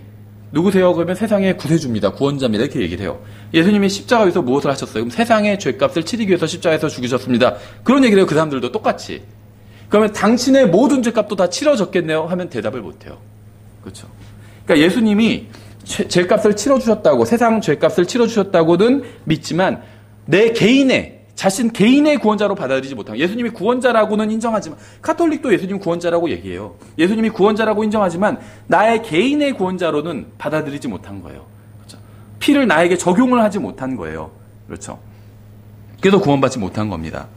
누구세요? 그러면 세상의 구세주입니다. 구원자입니다. 이렇게 얘기를 해요. 예수님이 십자가 위에서 무엇을 하셨어요? 그럼 세상의 죄값을 치르기 위해서 십자가에서 죽으셨습니다. 그런 얘기를 해요. 그 사람들도 똑같이. 그러면 당신의 모든 죄값도 다 치러졌겠네요? 하면 대답을 못해요. 그렇죠. 그러니까 예수님이 죄값을 치러주셨다고, 세상 죄값을 치러주셨다고는 믿지만 내 자신 개인의 구원자로 받아들이지 못한, 예수님이 구원자라고는 인정하지만, 카톨릭도 예수님 구원자라고 얘기해요. 예수님이 구원자라고 인정하지만 나의 개인의 구원자로는 받아들이지 못한 거예요. 그렇죠. 피를 나에게 적용을 하지 못한 거예요. 그렇죠. 그래서 구원받지 못한 겁니다.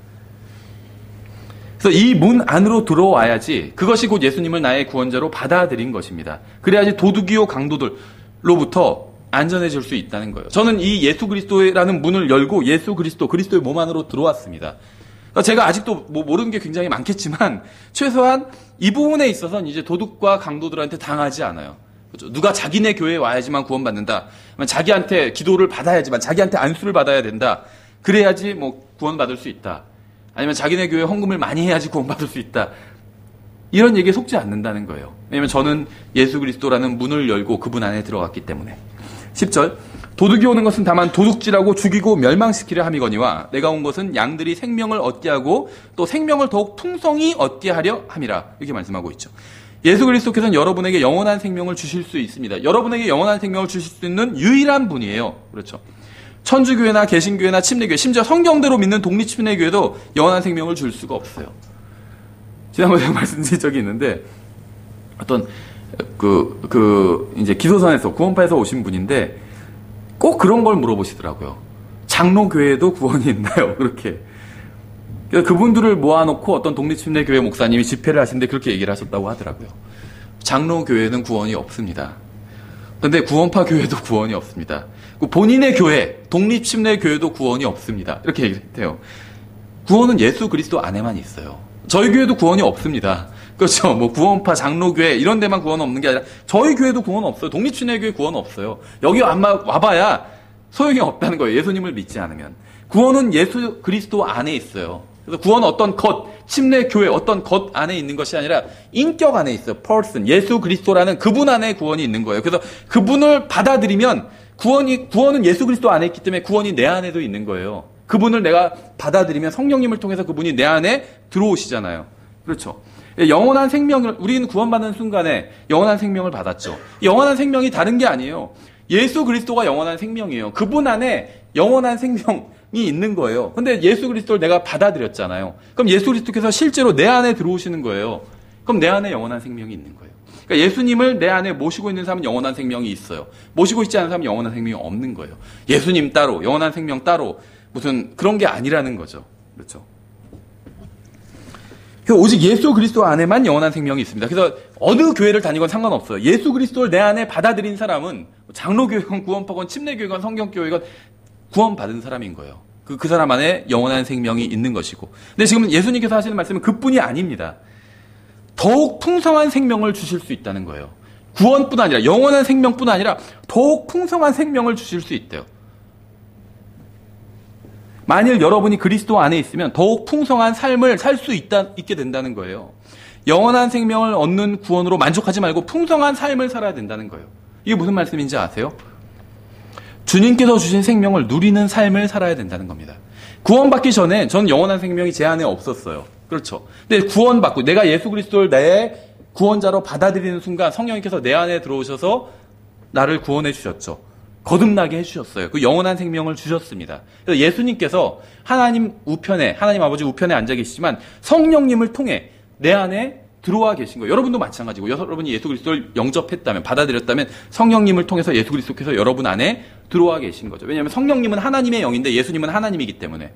그래서 이 문 안으로 들어와야지 그것이 곧 예수님을 나의 구원자로 받아들인 것입니다. 그래야지 도둑이요 강도들로부터 안전해질 수 있다는 거예요. 저는 이 예수 그리스도라는 문을 열고 예수 그리스도, 그리스도의 몸 안으로 들어왔습니다. 그러니까 제가 아직도 모르는 게 굉장히 많겠지만 최소한 이 부분에 있어서는 이제 도둑과 강도들한테 당하지 않아요. 그렇죠? 누가 자기네 교회에 와야지만 구원받는다. 자기한테 기도를 받아야지만, 자기한테 안수를 받아야 된다. 그래야지 구원받을 수 있다. 아니면 자기네 교회에 헌금을 많이 해야지 구원받을 수 있다. 이런 얘기에 속지 않는다는 거예요. 왜냐하면 저는 예수 그리스도라는 문을 열고 그분 안에 들어갔기 때문에. 10절, 도둑이 오는 것은 다만 도둑질하고 죽이고 멸망시키려 함이거니와 내가 온 것은 양들이 생명을 얻게 하고 또 생명을 더욱 풍성히 얻게 하려 함이라. 이렇게 말씀하고 있죠. 예수 그리스도께서는 여러분에게 영원한 생명을 주실 수 있습니다. 여러분에게 영원한 생명을 주실 수 있는 유일한 분이에요. 그렇죠. 천주교회나 개신교회나 침례교회, 심지어 성경대로 믿는 독립침례교회도 영원한 생명을 줄 수가 없어요. 지난번에 말씀드린 적이 있는데, 어떤, 이제 기도선에서, 구원파에서 오신 분인데, 꼭 그런 걸 물어보시더라고요. 장로교회에도 구원이 있나요? 그렇게. 그래서 그분들을 모아놓고 어떤 독립침례교회 목사님이 집회를 하시는데 그렇게 얘기를 하셨다고 하더라고요. 장로교회는 구원이 없습니다. 근데 구원파 교회도 구원이 없습니다. 본인의 교회, 독립침례교회도 구원이 없습니다. 이렇게 얘기를 했대요. 구원은 예수 그리스도 안에만 있어요. 저희 교회도 구원이 없습니다. 그렇죠. 구원파, 장로교회 이런 데만 구원 없는 게 아니라 저희 교회도 구원 없어요. 독립침례교회 구원 없어요. 여기 아마 와봐야 소용이 없다는 거예요. 예수님을 믿지 않으면. 구원은 예수 그리스도 안에 있어요. 그래서 구원은 어떤 것, 침례 교회 어떤 것 안에 있는 것이 아니라 인격 안에 있어요. person. 예수 그리스도라는 그분 안에 구원이 있는 거예요. 그래서 그분을 받아들이면 구원은 예수 그리스도 안에 있기 때문에 구원이 내 안에도 있는 거예요. 그분을 내가 받아들이면 성령님을 통해서 그분이 내 안에 들어오시잖아요. 그렇죠. 영원한 생명을, 우리는 구원받는 순간에 영원한 생명을 받았죠. 영원한 생명이 다른 게 아니에요. 예수 그리스도가 영원한 생명이에요. 그분 안에 영원한 생명이 있는 거예요. 근데 예수 그리스도를 내가 받아들였잖아요. 그럼 예수 그리스도께서 실제로 내 안에 들어오시는 거예요. 그럼 내 안에 영원한 생명이 있는 거예요. 그러니까 예수님을 내 안에 모시고 있는 사람은 영원한 생명이 있어요. 모시고 있지 않은 사람은 영원한 생명이 없는 거예요. 예수님 따로, 영원한 생명 따로, 무슨 그런 게 아니라는 거죠. 그렇죠. 오직 예수 그리스도 안에만 영원한 생명이 있습니다. 그래서 어느 교회를 다니건 상관없어요. 예수 그리스도를 내 안에 받아들인 사람은 장로교회건 구원파건 침례교회건 성경교회건 구원받은 사람인 거예요. 그 사람 안에 영원한 생명이 있는 것이고. 근데 지금 예수님께서 하시는 말씀은 그뿐이 아닙니다. 더욱 풍성한 생명을 주실 수 있다는 거예요. 구원뿐 아니라 영원한 생명뿐 아니라 더욱 풍성한 생명을 주실 수 있대요. 만일 여러분이 그리스도 안에 있으면 더욱 풍성한 삶을 살 수 있게 된다는 거예요. 영원한 생명을 얻는 구원으로 만족하지 말고 풍성한 삶을 살아야 된다는 거예요. 이게 무슨 말씀인지 아세요? 주님께서 주신 생명을 누리는 삶을 살아야 된다는 겁니다. 구원받기 전에 저는 영원한 생명이 제 안에 없었어요. 그렇죠. 근데 구원받고 내가 예수 그리스도를 내 구원자로 받아들이는 순간 성령님께서 내 안에 들어오셔서 나를 구원해 주셨죠. 거듭나게 해주셨어요. 그 영원한 생명을 주셨습니다. 그래서 예수님께서 하나님 아버지 우편에 앉아 계시지만 성령님을 통해 내 안에 들어와 계신 거예요. 여러분도 마찬가지고 여러분이 예수 그리스도를 영접했다면 받아들였다면 성령님을 통해서 예수 그리스도께서 여러분 안에 들어와 계신 거죠. 왜냐하면 성령님은 하나님의 영인데 예수님은 하나님이기 때문에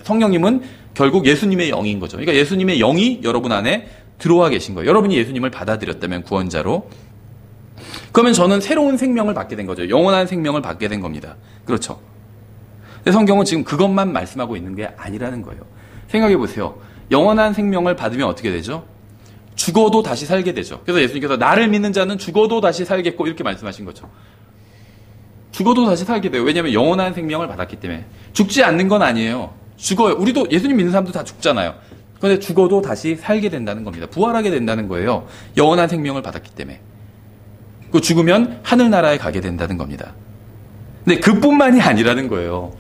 성령님은 결국 예수님의 영인 거죠. 그러니까 예수님의 영이 여러분 안에 들어와 계신 거예요. 여러분이 예수님을 받아들였다면 구원자로 그러면 저는 새로운 생명을 받게 된 거죠. 영원한 생명을 받게 된 겁니다. 그렇죠. 근데 성경은 지금 그것만 말씀하고 있는 게 아니라는 거예요. 생각해 보세요. 영원한 생명을 받으면 어떻게 되죠? 죽어도 다시 살게 되죠. 그래서 예수님께서 나를 믿는 자는 죽어도 다시 살겠고 이렇게 말씀하신 거죠. 죽어도 다시 살게 돼요. 왜냐하면 영원한 생명을 받았기 때문에. 죽지 않는 건 아니에요. 죽어요. 우리도 예수님 믿는 사람도 다 죽잖아요. 그런데 죽어도 다시 살게 된다는 겁니다. 부활하게 된다는 거예요. 영원한 생명을 받았기 때문에. 그 죽으면 하늘나라에 가게 된다는 겁니다. 근데 그뿐만이 아니라는 거예요.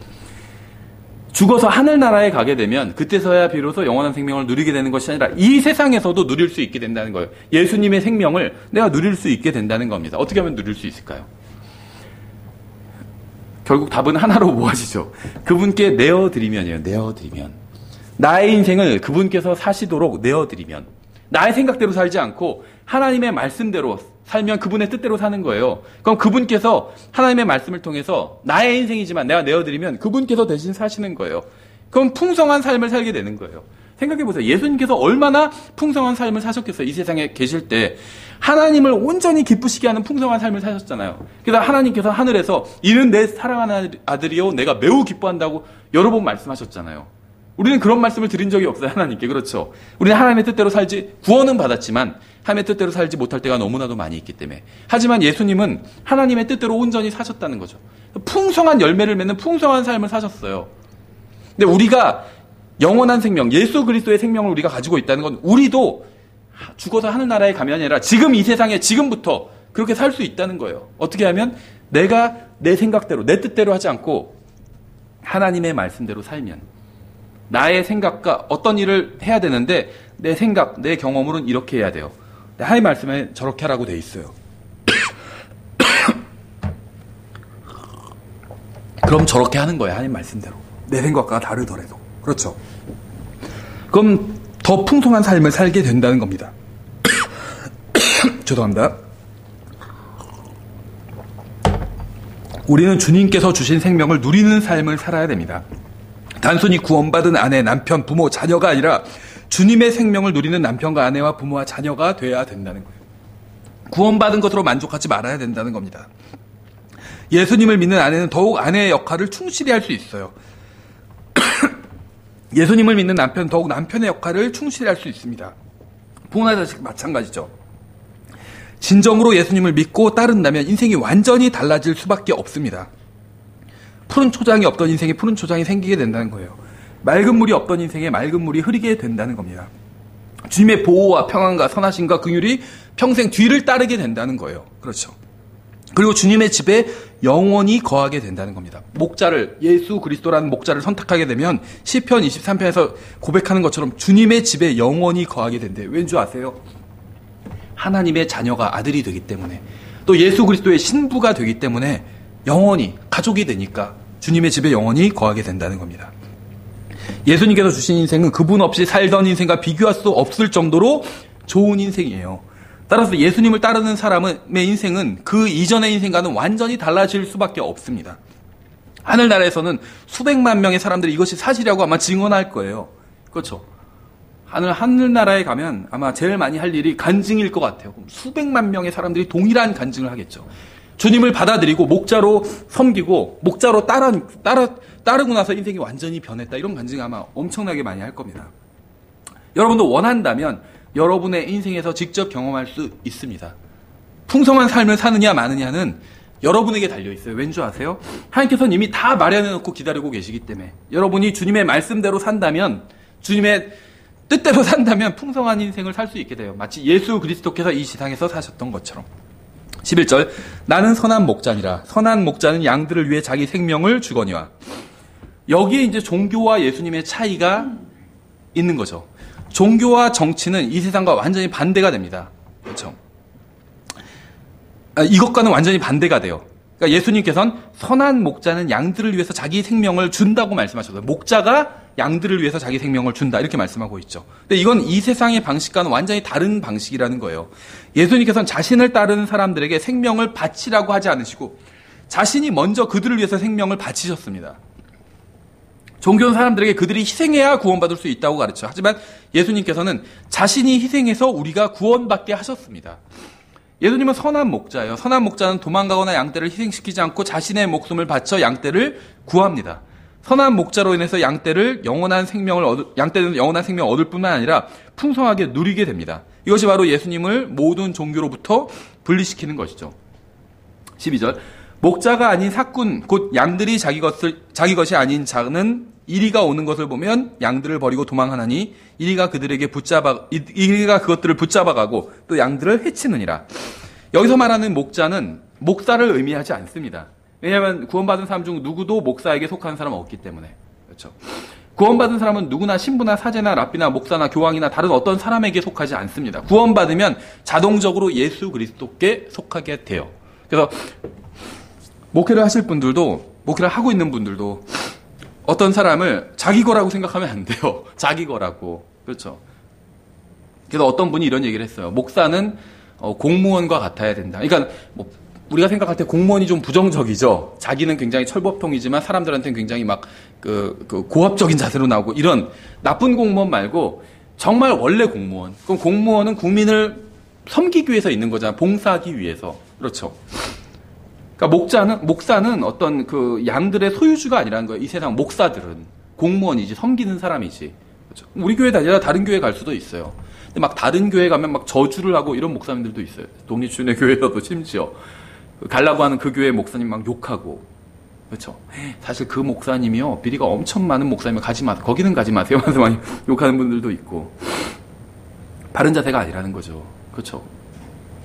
죽어서 하늘나라에 가게 되면 그때서야 비로소 영원한 생명을 누리게 되는 것이 아니라 이 세상에서도 누릴 수 있게 된다는 거예요. 예수님의 생명을 내가 누릴 수 있게 된다는 겁니다. 어떻게 하면 누릴 수 있을까요? 결국 답은 하나로 모아지죠. 그분께 내어드리면이에요. 내어드리면. 나의 인생을 그분께서 사시도록 내어드리면. 나의 생각대로 살지 않고 하나님의 말씀대로 살면 그분의 뜻대로 사는 거예요. 그럼 그분께서 하나님의 말씀을 통해서 나의 인생이지만 내가 내어드리면 그분께서 대신 사시는 거예요. 그럼 풍성한 삶을 살게 되는 거예요. 생각해보세요. 예수님께서 얼마나 풍성한 삶을 사셨겠어요. 이 세상에 계실 때 하나님을 온전히 기쁘시게 하는 풍성한 삶을 사셨잖아요. 그래서 하나님께서 하늘에서 이는 내 사랑하는 아들이요 내가 매우 기뻐한다고 여러 번 말씀하셨잖아요. 우리는 그런 말씀을 드린 적이 없어요. 하나님께. 그렇죠. 우리는 하나님의 뜻대로 살지 구원은 받았지만 하나님의 뜻대로 살지 못할 때가 너무나도 많이 있기 때문에. 하지만 예수님은 하나님의 뜻대로 온전히 사셨다는 거죠. 풍성한 열매를 맺는 풍성한 삶을 사셨어요. 근데 우리가 영원한 생명, 예수 그리스도의 생명을 우리가 가지고 있다는 건 우리도 죽어서 하늘나라에 가면 아니라 지금 이 세상에 지금부터 그렇게 살 수 있다는 거예요. 어떻게 하면 내가 내 생각대로 내 뜻대로 하지 않고 하나님의 말씀대로 살면 나의 생각과 어떤 일을 해야 되는데 내 생각, 내 경험으로는 이렇게 해야 돼요. 하나님 말씀에 저렇게 하라고 돼 있어요. 그럼 저렇게 하는 거예요. 하나님 말씀대로. 내 생각과 다르더라도. 그렇죠. 그럼 더 풍성한 삶을 살게 된다는 겁니다. 죄송합니다. 우리는 주님께서 주신 생명을 누리는 삶을 살아야 됩니다. 단순히 구원받은 아내, 남편, 부모, 자녀가 아니라 주님의 생명을 누리는 남편과 아내와 부모와 자녀가 돼야 된다는 거예요. 구원받은 것으로 만족하지 말아야 된다는 겁니다. 예수님을 믿는 아내는 더욱 아내의 역할을 충실히 할 수 있어요. 예수님을 믿는 남편은 더욱 남편의 역할을 충실히 할 수 있습니다. 부모나 자식 마찬가지죠. 진정으로 예수님을 믿고 따른다면 인생이 완전히 달라질 수밖에 없습니다. 푸른 초장이 없던 인생에 푸른 초장이 생기게 된다는 거예요. 맑은 물이 없던 인생에 맑은 물이 흐르게 된다는 겁니다. 주님의 보호와 평안과 선하심과 긍휼이 평생 뒤를 따르게 된다는 거예요. 그렇죠. 그리고 주님의 집에 영원히 거하게 된다는 겁니다. 목자를, 예수 그리스도라는 목자를 선택하게 되면 시편 23편에서 고백하는 것처럼 주님의 집에 영원히 거하게 된대요. 왠 줄 아세요? 하나님의 자녀가 아들이 되기 때문에, 또 예수 그리스도의 신부가 되기 때문에 영원히 가족이 되니까 주님의 집에 영원히 거하게 된다는 겁니다. 예수님께서 주신 인생은 그분 없이 살던 인생과 비교할 수 없을 정도로 좋은 인생이에요. 따라서 예수님을 따르는 사람의 인생은 그 이전의 인생과는 완전히 달라질 수밖에 없습니다. 하늘나라에서는 수백만 명의 사람들이 이것이 사실이라고 아마 증언할 거예요. 그렇죠. 하늘나라에 가면 아마 제일 많이 할 일이 간증일 것 같아요. 수백만 명의 사람들이 동일한 간증을 하겠죠. 주님을 받아들이고 목자로 섬기고 목자로 따르고 나서 인생이 완전히 변했다. 이런 간증 아마 엄청나게 많이 할 겁니다. 여러분도 원한다면 여러분의 인생에서 직접 경험할 수 있습니다. 풍성한 삶을 사느냐 마느냐는 여러분에게 달려있어요. 왠 줄 아세요? 하나님께서는 이미 다 마련해놓고 기다리고 계시기 때문에 여러분이 주님의 말씀대로 산다면, 주님의 뜻대로 산다면 풍성한 인생을 살 수 있게 돼요. 마치 예수 그리스도께서 이 세상에서 사셨던 것처럼. 11절, 나는 선한 목자니라. 선한 목자는 양들을 위해 자기 생명을 주거니와. 여기에 이제 종교와 예수님의 차이가 있는 거죠. 종교와 정치는 이 세상과 완전히 반대가 됩니다. 그렇죠? 이것과는 완전히 반대가 돼요. 그러니까 예수님께서는 선한 목자는 양들을 위해서 자기 생명을 준다고 말씀하셨어요. 목자가 양들을 위해서 자기 생명을 준다, 이렇게 말씀하고 있죠. 근데 이건 이 세상의 방식과는 완전히 다른 방식이라는 거예요. 예수님께서는 자신을 따르는 사람들에게 생명을 바치라고 하지 않으시고 자신이 먼저 그들을 위해서 생명을 바치셨습니다. 종교는 사람들에게 그들이 희생해야 구원받을 수 있다고 가르쳐요. 하지만 예수님께서는 자신이 희생해서 우리가 구원받게 하셨습니다. 예수님은 선한 목자예요. 선한 목자는 도망가거나 양떼를 희생시키지 않고 자신의 목숨을 바쳐 양떼를 구합니다. 선한 목자로 인해서 양떼는 영원한 생명을 얻을 뿐만 아니라 풍성하게 누리게 됩니다. 이것이 바로 예수님을 모든 종교로부터 분리시키는 것이죠. 12절, 목자가 아닌 삭군 곧 양들이 자기 것이 아닌 자는 이리가 오는 것을 보면 양들을 버리고 도망하나니 이리가 그것들을 붙잡아가고 또 양들을 해치느니라. 여기서 말하는 목자는 목사를 의미하지 않습니다. 왜냐하면 구원받은 사람 중 누구도 목사에게 속하는 사람은 없기 때문에. 그렇죠. 구원받은 사람은 누구나 신부나 사제나 랍비나 목사나 교황이나 다른 어떤 사람에게 속하지 않습니다. 구원받으면 자동적으로 예수 그리스도께 속하게 돼요. 그래서 목회를 하실 분들도, 목회를 하고 있는 분들도 어떤 사람을 자기 거라고 생각하면 안 돼요. 자기 거라고. 그렇죠. 그래서 어떤 분이 이런 얘기를 했어요. 목사는 공무원과 같아야 된다. 그러니까 우리가 생각할 때 공무원이 좀 부정적이죠. 자기는 굉장히 철법통이지만 사람들한테는 굉장히 막 고압적인 자세로 나오고, 이런 나쁜 공무원 말고 정말 원래 공무원. 그럼 공무원은 국민을 섬기기 위해서 있는 거잖아. 봉사하기 위해서. 그렇죠. 그러니까 목사는 어떤 양들의 소유주가 아니라는 거예요. 이 세상 목사들은 공무원이지, 섬기는 사람이지. 그렇죠? 우리 교회 다니다가 다른 교회 갈 수도 있어요. 근데 막 다른 교회 가면 막 저주를 하고 이런 목사님들도 있어요. 독립주의 교회에서도 심지어 가려고 하는 그 교회 목사님 막 욕하고. 그렇죠. 사실 그 목사님이요, 비리가 엄청 많은 목사님을 가지 마세요. 거기는 가지 마세요. 하면서 많이 욕하는 분들도 있고. 바른 자세가 아니라는 거죠. 그렇죠.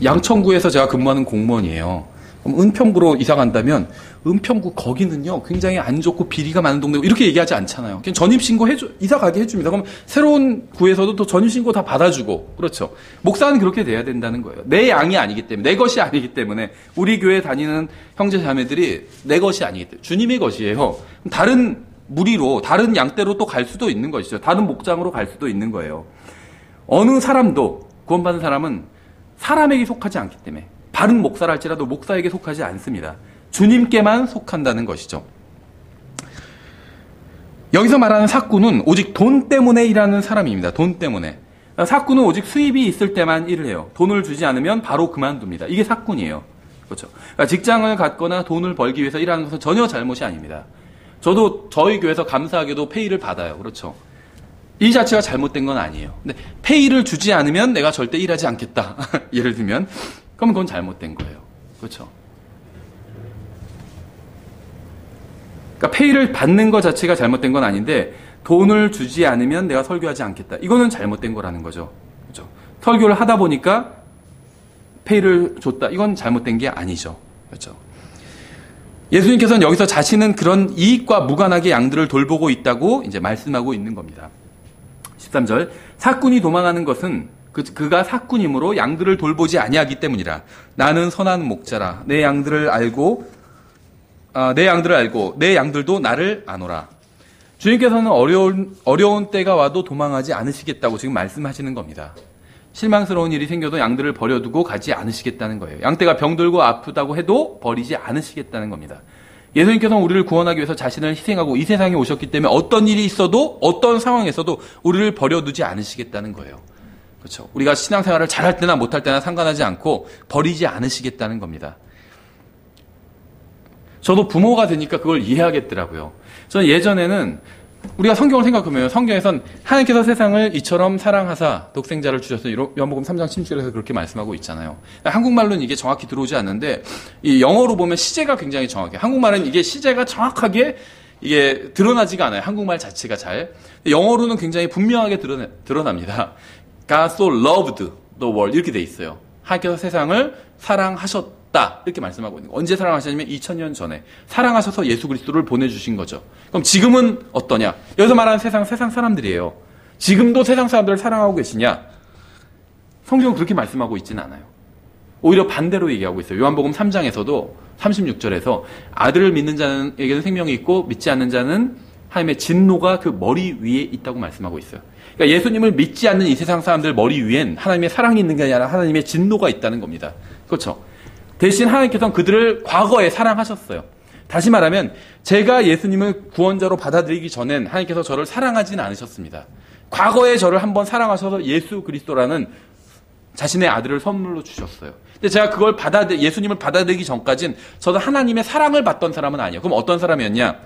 양천구에서 제가 근무하는 공무원이에요. 그럼 은평구로 이사 간다면 은평구 거기는요 굉장히 안 좋고 비리가 많은 동네고 이렇게 얘기하지 않잖아요. 그냥 전입신고 이사 가게 해줍니다. 그럼 새로운 구에서도 또 전입신고 다 받아주고. 그렇죠. 목사는 그렇게 돼야 된다는 거예요. 내 양이 아니기 때문에, 내 것이 아니기 때문에. 우리 교회 다니는 형제 자매들이 내 것이 아니기 때문에 주님의 것이에요. 다른 무리로, 다른 양떼로 또 갈 수도 있는 것이죠. 다른 목장으로 갈 수도 있는 거예요. 어느 사람도, 구원받은 사람은 사람에게 속하지 않기 때문에, 바른 목사랄지라도 목사에게 속하지 않습니다. 주님께만 속한다는 것이죠. 여기서 말하는 삭군은 오직 돈 때문에 일하는 사람입니다. 돈 때문에. 삭군은 오직 수입이 있을 때만 일을 해요. 돈을 주지 않으면 바로 그만둡니다. 이게 삭군이에요. 그렇죠. 그러니까 직장을 갖거나 돈을 벌기 위해서 일하는 것은 전혀 잘못이 아닙니다. 저도 저희 교회에서 감사하게도 페이를 받아요. 그렇죠. 이 자체가 잘못된 건 아니에요. 근데 페이를 주지 않으면 내가 절대 일하지 않겠다. 예를 들면, 그러면 그건 잘못된 거예요. 그렇죠. 그러니까 페이를 받는 것 자체가 잘못된 건 아닌데 돈을 주지 않으면 내가 설교하지 않겠다. 이거는 잘못된 거라는 거죠. 그렇죠? 설교를 하다 보니까 페이를 줬다. 이건 잘못된 게 아니죠. 그렇죠? 예수님께서는 여기서 자신은 그런 이익과 무관하게 양들을 돌보고 있다고 이제 말씀하고 있는 겁니다. 13절. 사꾼이 도망하는 것은 그가 사꾼이므로 양들을 돌보지 아니하기 때문이라. 나는 선한 목자라. 내 양들을 알고 내 양들도 나를 아노라. 주님께서는 어려운 때가 와도 도망하지 않으시겠다고 지금 말씀하시는 겁니다. 실망스러운 일이 생겨도 양들을 버려두고 가지 않으시겠다는 거예요. 양떼가 병들고 아프다고 해도 버리지 않으시겠다는 겁니다. 예수님께서는 우리를 구원하기 위해서 자신을 희생하고 이 세상에 오셨기 때문에 어떤 일이 있어도 어떤 상황에서도 우리를 버려두지 않으시겠다는 거예요. 그렇죠? 우리가 신앙생활을 잘할 때나 못할 때나 상관하지 않고 버리지 않으시겠다는 겁니다. 저도 부모가 되니까 그걸 이해하겠더라고요. 저는 예전에는 우리가 성경을 생각하면 성경에선 하나님께서 세상을 이처럼 사랑하사 독생자를 주셨어요. 요한복음 3장 16절에서 그렇게 말씀하고 있잖아요. 한국말로는 이게 정확히 들어오지 않는데 이 영어로 보면 시제가 굉장히 정확해요. 한국말은 이게 시제가 정확하게 이게 드러나지가 않아요. 한국말 자체가 잘. 영어로는 굉장히 분명하게 드러납니다. God so loved the world 이렇게 돼 있어요. 하나님께서 세상을 사랑하셨다. 이렇게 말씀하고 있는 거예요. 언제 사랑하셨냐면 2000년 전에 사랑하셔서 예수 그리스도를 보내주신 거죠. 그럼 지금은 어떠냐? 여기서 말하는 세상 사람들이에요. 지금도 세상 사람들을 사랑하고 계시냐? 성경은 그렇게 말씀하고 있지는 않아요. 오히려 반대로 얘기하고 있어요. 요한복음 3장에서도 36절에서 아들을 믿는 자에게는 생명이 있고 믿지 않는 자는 하나님의 진노가 그 머리 위에 있다고 말씀하고 있어요. 그러니까 예수님을 믿지 않는 이 세상 사람들 머리 위엔 하나님의 사랑이 있는 게 아니라 하나님의 진노가 있다는 겁니다. 그렇죠? 대신 하나님께서는 그들을 과거에 사랑하셨어요. 다시 말하면 제가 예수님을 구원자로 받아들이기 전엔 하나님께서 저를 사랑하지는 않으셨습니다. 과거에 저를 한번 사랑하셔서 예수 그리스도라는 자신의 아들을 선물로 주셨어요. 근데 제가 그걸 예수님을 받아들이기 전까지는 저도 하나님의 사랑을 받던 사람은 아니에요. 그럼 어떤 사람이었냐?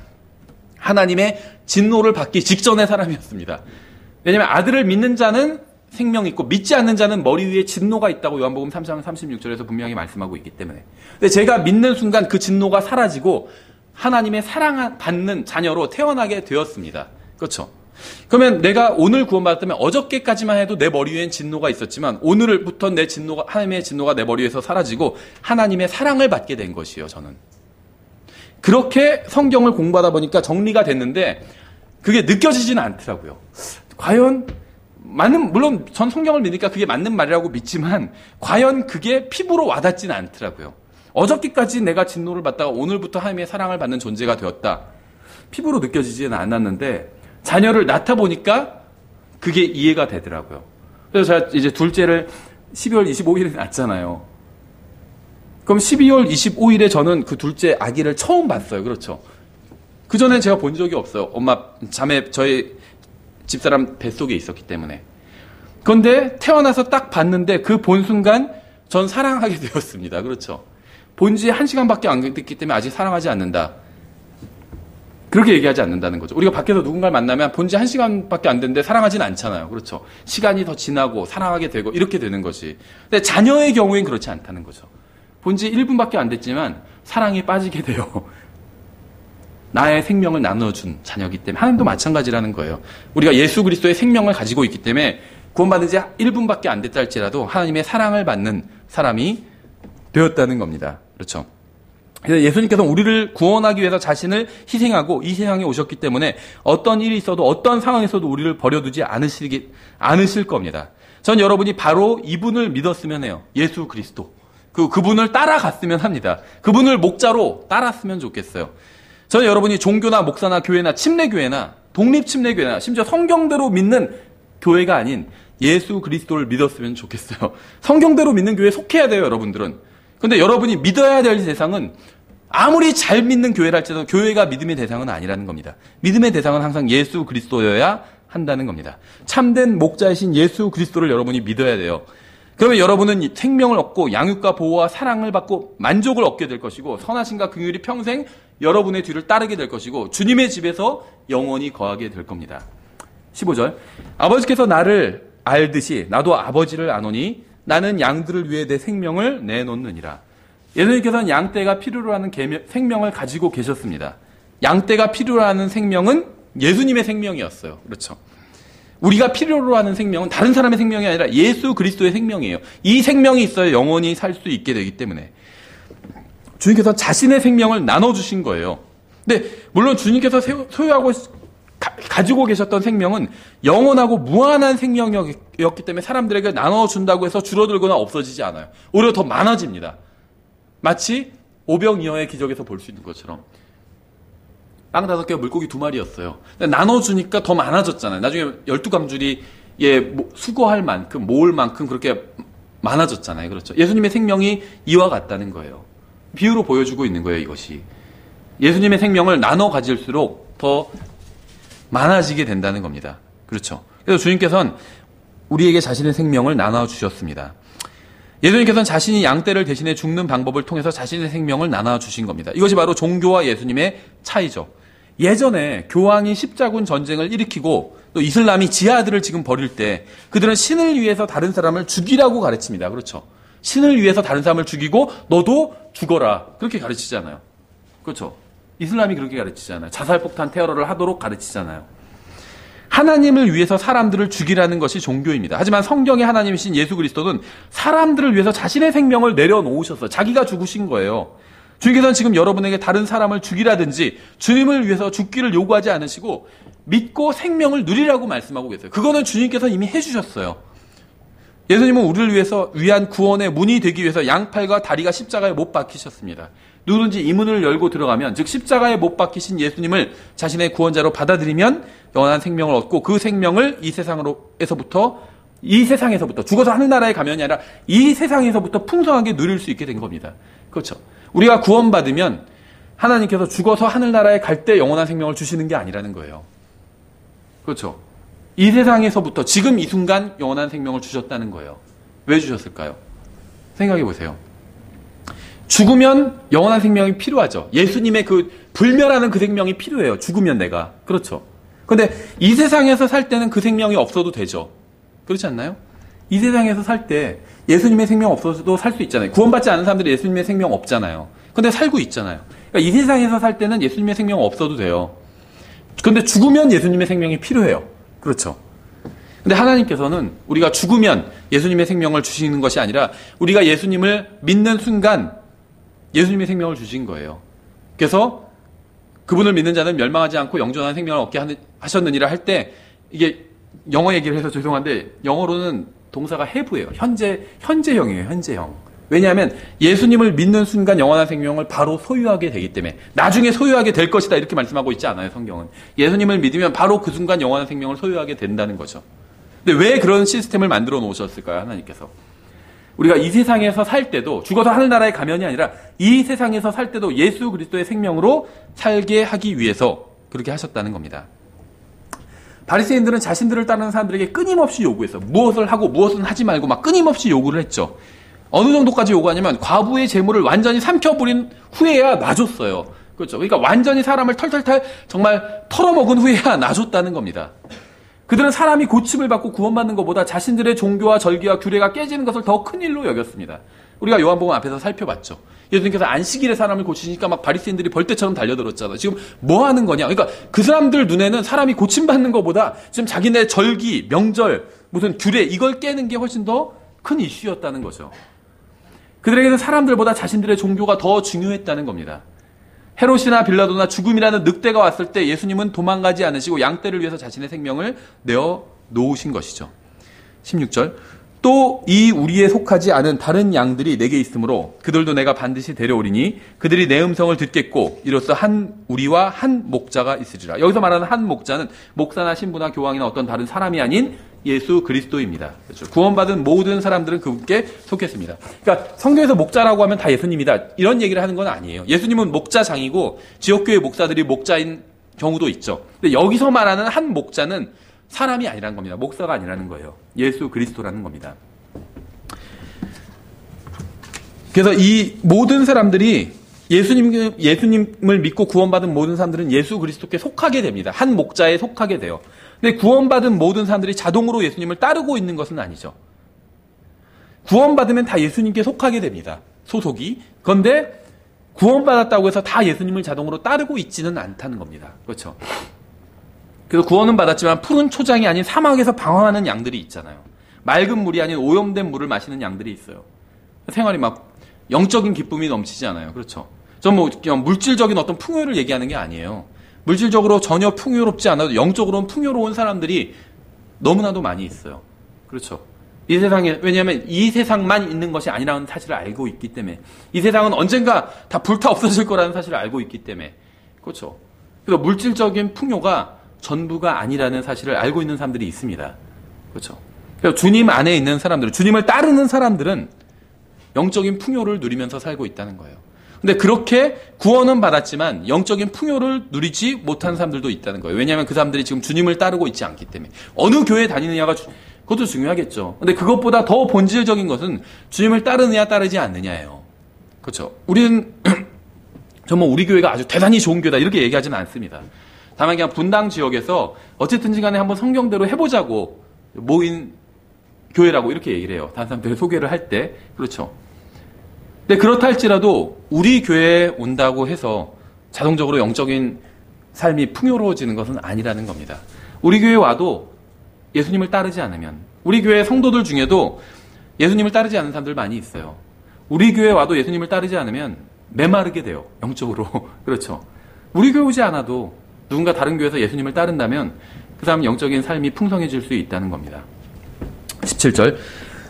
하나님의 진노를 받기 직전의 사람이었습니다. 왜냐하면 아들을 믿는 자는 생명이 있고 믿지 않는 자는 머리 위에 진노가 있다고 요한복음 3장 36절에서 분명히 말씀하고 있기 때문에. 근데 제가 믿는 순간 그 진노가 사라지고 하나님의 사랑받는 자녀로 태어나게 되었습니다. 그렇죠? 그러면 내가 오늘 구원받았다면 어저께까지만 해도 내 머리 위엔 진노가 있었지만 오늘부터 하나님의 진노가 내 머리 위에서 사라지고 하나님의 사랑을 받게 된 것이에요, 저는. 그렇게 성경을 공부하다 보니까 정리가 됐는데 그게 느껴지지는 않더라고요. 과연 물론 전 성경을 믿으니까 그게 맞는 말이라고 믿지만 과연 그게 피부로 와닿지는 않더라고요. 어저께까지 내가 진노를 받다가 오늘부터 하나님의 사랑을 받는 존재가 되었다. 피부로 느껴지지는 않았는데 자녀를 낳다 보니까 그게 이해가 되더라고요. 그래서 제가 이제 둘째를 12월 25일에 낳았잖아요. 그럼 12월 25일에 저는 그 둘째 아기를 처음 봤어요. 그렇죠? 그전엔 제가 본 적이 없어요. 저희 집사람 뱃속에 있었기 때문에. 그런데 태어나서 딱 봤는데 그 본 순간 전 사랑하게 되었습니다. 그렇죠? 본지 1시간밖에 안 됐기 때문에 아직 사랑하지 않는다. 그렇게 얘기하지 않는다는 거죠. 우리가 밖에서 누군가를 만나면 본지 1시간밖에 안 됐는데 사랑하지는 않잖아요. 그렇죠? 시간이 더 지나고 사랑하게 되고 이렇게 되는 것이. 근데 자녀의 경우엔 그렇지 않다는 거죠. 본지 1분밖에 안 됐지만 사랑에 빠지게 돼요. 나의 생명을 나눠준 자녀이기 때문에 하나님도 마찬가지라는 거예요. 우리가 예수 그리스도의 생명을 가지고 있기 때문에 구원받은 지 1분밖에 안 됐다 할지라도 하나님의 사랑을 받는 사람이 되었다는 겁니다. 그렇죠? 그래서 예수님께서 우리를 구원하기 위해서 자신을 희생하고 이 세상에 오셨기 때문에 어떤 일이 있어도 어떤 상황에서도 우리를 버려두지 않으실 겁니다. 전 여러분이 바로 이분을 믿었으면 해요. 예수 그리스도. 그분을 따라갔으면 합니다. 그분을 목자로 따랐으면 좋겠어요. 저는 여러분이 종교나 목사나 교회나 침례교회나 독립침례교회나 심지어 성경대로 믿는 교회가 아닌 예수 그리스도를 믿었으면 좋겠어요. 성경대로 믿는 교회에 속해야 돼요, 여러분들은. 근데 여러분이 믿어야 될 대상은 아무리 잘 믿는 교회라 할지라도 교회가 믿음의 대상은 아니라는 겁니다. 믿음의 대상은 항상 예수 그리스도여야 한다는 겁니다. 참된 목자이신 예수 그리스도를 여러분이 믿어야 돼요. 그러면 여러분은 생명을 얻고 양육과 보호와 사랑을 받고 만족을 얻게 될 것이고 선하심과 긍휼이 평생 여러분의 뒤를 따르게 될 것이고 주님의 집에서 영원히 거하게 될 겁니다. 15절 아버지께서 나를 알듯이 나도 아버지를 아노니 나는 양들을 위해 내 생명을 내놓느니라. 예수님께서는 양떼가 필요로 하는 생명을 가지고 계셨습니다. 양떼가 필요로 하는 생명은 예수님의 생명이었어요. 그렇죠. 우리가 필요로 하는 생명은 다른 사람의 생명이 아니라 예수 그리스도의 생명이에요. 이 생명이 있어야 영원히 살 수 있게 되기 때문에 주님께서 자신의 생명을 나눠주신 거예요. 근데 물론 주님께서 소유하고 가지고 계셨던 생명은 영원하고 무한한 생명이었기 때문에 사람들에게 나눠준다고 해서 줄어들거나 없어지지 않아요. 오히려 더 많아집니다. 마치 오병이어의 기적에서 볼 수 있는 것처럼 빵 5개와 물고기 2마리였어요. 나눠주니까 더 많아졌잖아요. 나중에 12강줄이 수거할 만큼, 모을 만큼 그렇게 많아졌잖아요. 그렇죠. 예수님의 생명이 이와 같다는 거예요. 비유로 보여주고 있는 거예요, 이것이. 예수님의 생명을 나눠 가질수록 더 많아지게 된다는 겁니다. 그렇죠. 그래서 주님께서는 우리에게 자신의 생명을 나눠주셨습니다. 예수님께서는 자신이 양떼를 대신해 죽는 방법을 통해서 자신의 생명을 나눠주신 겁니다. 이것이 바로 종교와 예수님의 차이죠. 예전에 교황이 십자군 전쟁을 일으키고 또 이슬람이 지하드를 지금 벌일 때 그들은 신을 위해서 다른 사람을 죽이라고 가르칩니다. 그렇죠. 신을 위해서 다른 사람을 죽이고 너도 죽어라. 그렇게 가르치잖아요. 그렇죠. 이슬람이 그렇게 가르치잖아요. 자살폭탄 테러를 하도록 가르치잖아요. 하나님을 위해서 사람들을 죽이라는 것이 종교입니다. 하지만 성경의 하나님이신 예수 그리스도는 사람들을 위해서 자신의 생명을 내려놓으셨어요. 자기가 죽으신 거예요. 주님께서는 지금 여러분에게 다른 사람을 죽이라든지 주님을 위해서 죽기를 요구하지 않으시고 믿고 생명을 누리라고 말씀하고 계세요. 그거는 주님께서 이미 해주셨어요. 예수님은 우리를 위한 구원의 문이 되기 위해서 양팔과 다리가 십자가에 못 박히셨습니다. 누구든지 이 문을 열고 들어가면, 즉 십자가에 못 박히신 예수님을 자신의 구원자로 받아들이면 영원한 생명을 얻고 그 생명을 이 세상에서부터 죽어서 하늘나라에 가면이 아니라 이 세상에서부터 풍성하게 누릴 수 있게 된 겁니다. 그렇죠. 우리가 구원받으면 하나님께서 죽어서 하늘나라에 갈 때 영원한 생명을 주시는 게 아니라는 거예요. 그렇죠. 이 세상에서부터 지금 이 순간 영원한 생명을 주셨다는 거예요. 왜 주셨을까요? 생각해 보세요. 죽으면 영원한 생명이 필요하죠. 예수님의 그 불멸하는 그 생명이 필요해요. 죽으면 내가. 그렇죠. 그런데 이 세상에서 살 때는 그 생명이 없어도 되죠. 그렇지 않나요? 이 세상에서 살 때 예수님의 생명 없어도 살 수 있잖아요. 구원받지 않은 사람들이 예수님의 생명 없잖아요. 근데 살고 있잖아요. 그러니까 이 세상에서 살 때는 예수님의 생명 없어도 돼요. 그런데 죽으면 예수님의 생명이 필요해요. 그렇죠. 근데 하나님께서는 우리가 죽으면 예수님의 생명을 주시는 것이 아니라 우리가 예수님을 믿는 순간 예수님의 생명을 주신 거예요. 그래서 그분을 믿는 자는 멸망하지 않고 영존한 생명을 얻게 하셨느니라 할 때 이게 영어 얘기를 해서 죄송한데 영어로는 동사가 have예요. 현재형이에요. 현재형. 왜냐하면 예수님을 믿는 순간 영원한 생명을 바로 소유하게 되기 때문에 나중에 소유하게 될 것이다 이렇게 말씀하고 있지 않아요. 성경은. 예수님을 믿으면 바로 그 순간 영원한 생명을 소유하게 된다는 거죠. 근데 왜 그런 시스템을 만들어 놓으셨을까요? 하나님께서. 우리가 이 세상에서 살 때도 죽어서 하늘나라에 가면이 아니라 이 세상에서 살 때도 예수 그리스도의 생명으로 살게 하기 위해서 그렇게 하셨다는 겁니다. 바리새인들은 자신들을 따르는 사람들에게 끊임없이 요구했어요. 무엇을 하고 무엇은 하지 말고 막 끊임없이 요구를 했죠. 어느 정도까지 요구하냐면 과부의 재물을 완전히 삼켜버린 후에야 놔줬어요. 그렇죠. 그러니까 완전히 사람을 털털털 정말 털어먹은 후에야 놔줬다는 겁니다. 그들은 사람이 고침을 받고 구원받는 것보다 자신들의 종교와 절기와 규례가 깨지는 것을 더 큰 일로 여겼습니다. 우리가 요한복음 앞에서 살펴봤죠. 예수님께서 안식일에 사람을 고치시니까 막 바리새인들이 벌떼처럼 달려들었잖아요. 지금 뭐 하는 거냐? 그러니까 그 사람들 눈에는 사람이 고침받는 것보다 지금 자기네 절기, 명절, 무슨 규례 이걸 깨는 게 훨씬 더 큰 이슈였다는 거죠. 그들에게는 사람들보다 자신들의 종교가 더 중요했다는 겁니다. 헤롯이나 빌라도나 죽음이라는 늑대가 왔을 때 예수님은 도망가지 않으시고 양떼를 위해서 자신의 생명을 내어 놓으신 것이죠. 16절 또 이 우리에 속하지 않은 다른 양들이 내게 있으므로 그들도 내가 반드시 데려오리니 그들이 내 음성을 듣겠고 이로써 한 우리와 한 목자가 있으리라. 여기서 말하는 한 목자는 목사나 신부나 교황이나 어떤 다른 사람이 아닌 예수 그리스도입니다. 그렇죠. 구원받은 모든 사람들은 그분께 속했습니다. 그러니까 성경에서 목자라고 하면 다 예수님이다. 이런 얘기를 하는 건 아니에요. 예수님은 목자장이고 지역교회 목사들이 목자인 경우도 있죠. 근데 여기서 말하는 한 목자는 사람이 아니라는 겁니다. 목사가 아니라는 거예요. 예수 그리스도라는 겁니다. 그래서 이 모든 사람들이 예수님을 믿고 구원받은 모든 사람들은 예수 그리스도께 속하게 됩니다. 한 목자에 속하게 돼요. 근데 구원받은 모든 사람들이 자동으로 예수님을 따르고 있는 것은 아니죠. 구원받으면 다 예수님께 속하게 됩니다. 소속이. 그런데 구원받았다고 해서 다 예수님을 자동으로 따르고 있지는 않다는 겁니다. 그렇죠? 그래서 구원은 받았지만 푸른 초장이 아닌 사막에서 방황하는 양들이 있잖아요. 맑은 물이 아닌 오염된 물을 마시는 양들이 있어요. 생활이 막 영적인 기쁨이 넘치지 않아요. 그렇죠? 전 뭐 그냥 물질적인 어떤 풍요를 얘기하는 게 아니에요. 물질적으로 전혀 풍요롭지 않아도 영적으로는 풍요로운 사람들이 너무나도 많이 있어요. 그렇죠? 이 세상에, 왜냐하면 이 세상만 있는 것이 아니라는 사실을 알고 있기 때문에, 이 세상은 언젠가 다 불타 없어질 거라는 사실을 알고 있기 때문에, 그렇죠? 그래서 물질적인 풍요가 전부가 아니라는 사실을 알고 있는 사람들이 있습니다. 그렇죠? 그래서 주님 안에 있는 사람들은, 주님을 따르는 사람들은 영적인 풍요를 누리면서 살고 있다는 거예요. 근데 그렇게 구원은 받았지만 영적인 풍요를 누리지 못한 사람들도 있다는 거예요. 왜냐하면 그 사람들이 지금 주님을 따르고 있지 않기 때문에. 어느 교회에 다니느냐가 그것도 중요하겠죠. 근데 그것보다 더 본질적인 것은 주님을 따르느냐 따르지 않느냐예요. 그렇죠? 우리는 정말 우리 교회가 아주 대단히 좋은 교회다 이렇게 얘기하지는 않습니다. 다만 그냥 분당 지역에서 어쨌든지 간에 한번 성경대로 해보자고 모인 교회라고 이렇게 얘기를 해요. 다른 사람들이 소개를 할 때. 그렇죠? 근데 그렇다 할지라도 우리 교회에 온다고 해서 자동적으로 영적인 삶이 풍요로워지는 것은 아니라는 겁니다. 우리 교회에 와도 예수님을 따르지 않으면, 우리 교회 성도들 중에도 예수님을 따르지 않는 사람들 많이 있어요. 우리 교회에 와도 예수님을 따르지 않으면 메마르게 돼요. 영적으로. 그렇죠. 우리 교회 오지 않아도 누군가 다른 교회에서 예수님을 따른다면 그 사람 영적인 삶이 풍성해질 수 있다는 겁니다. 17절.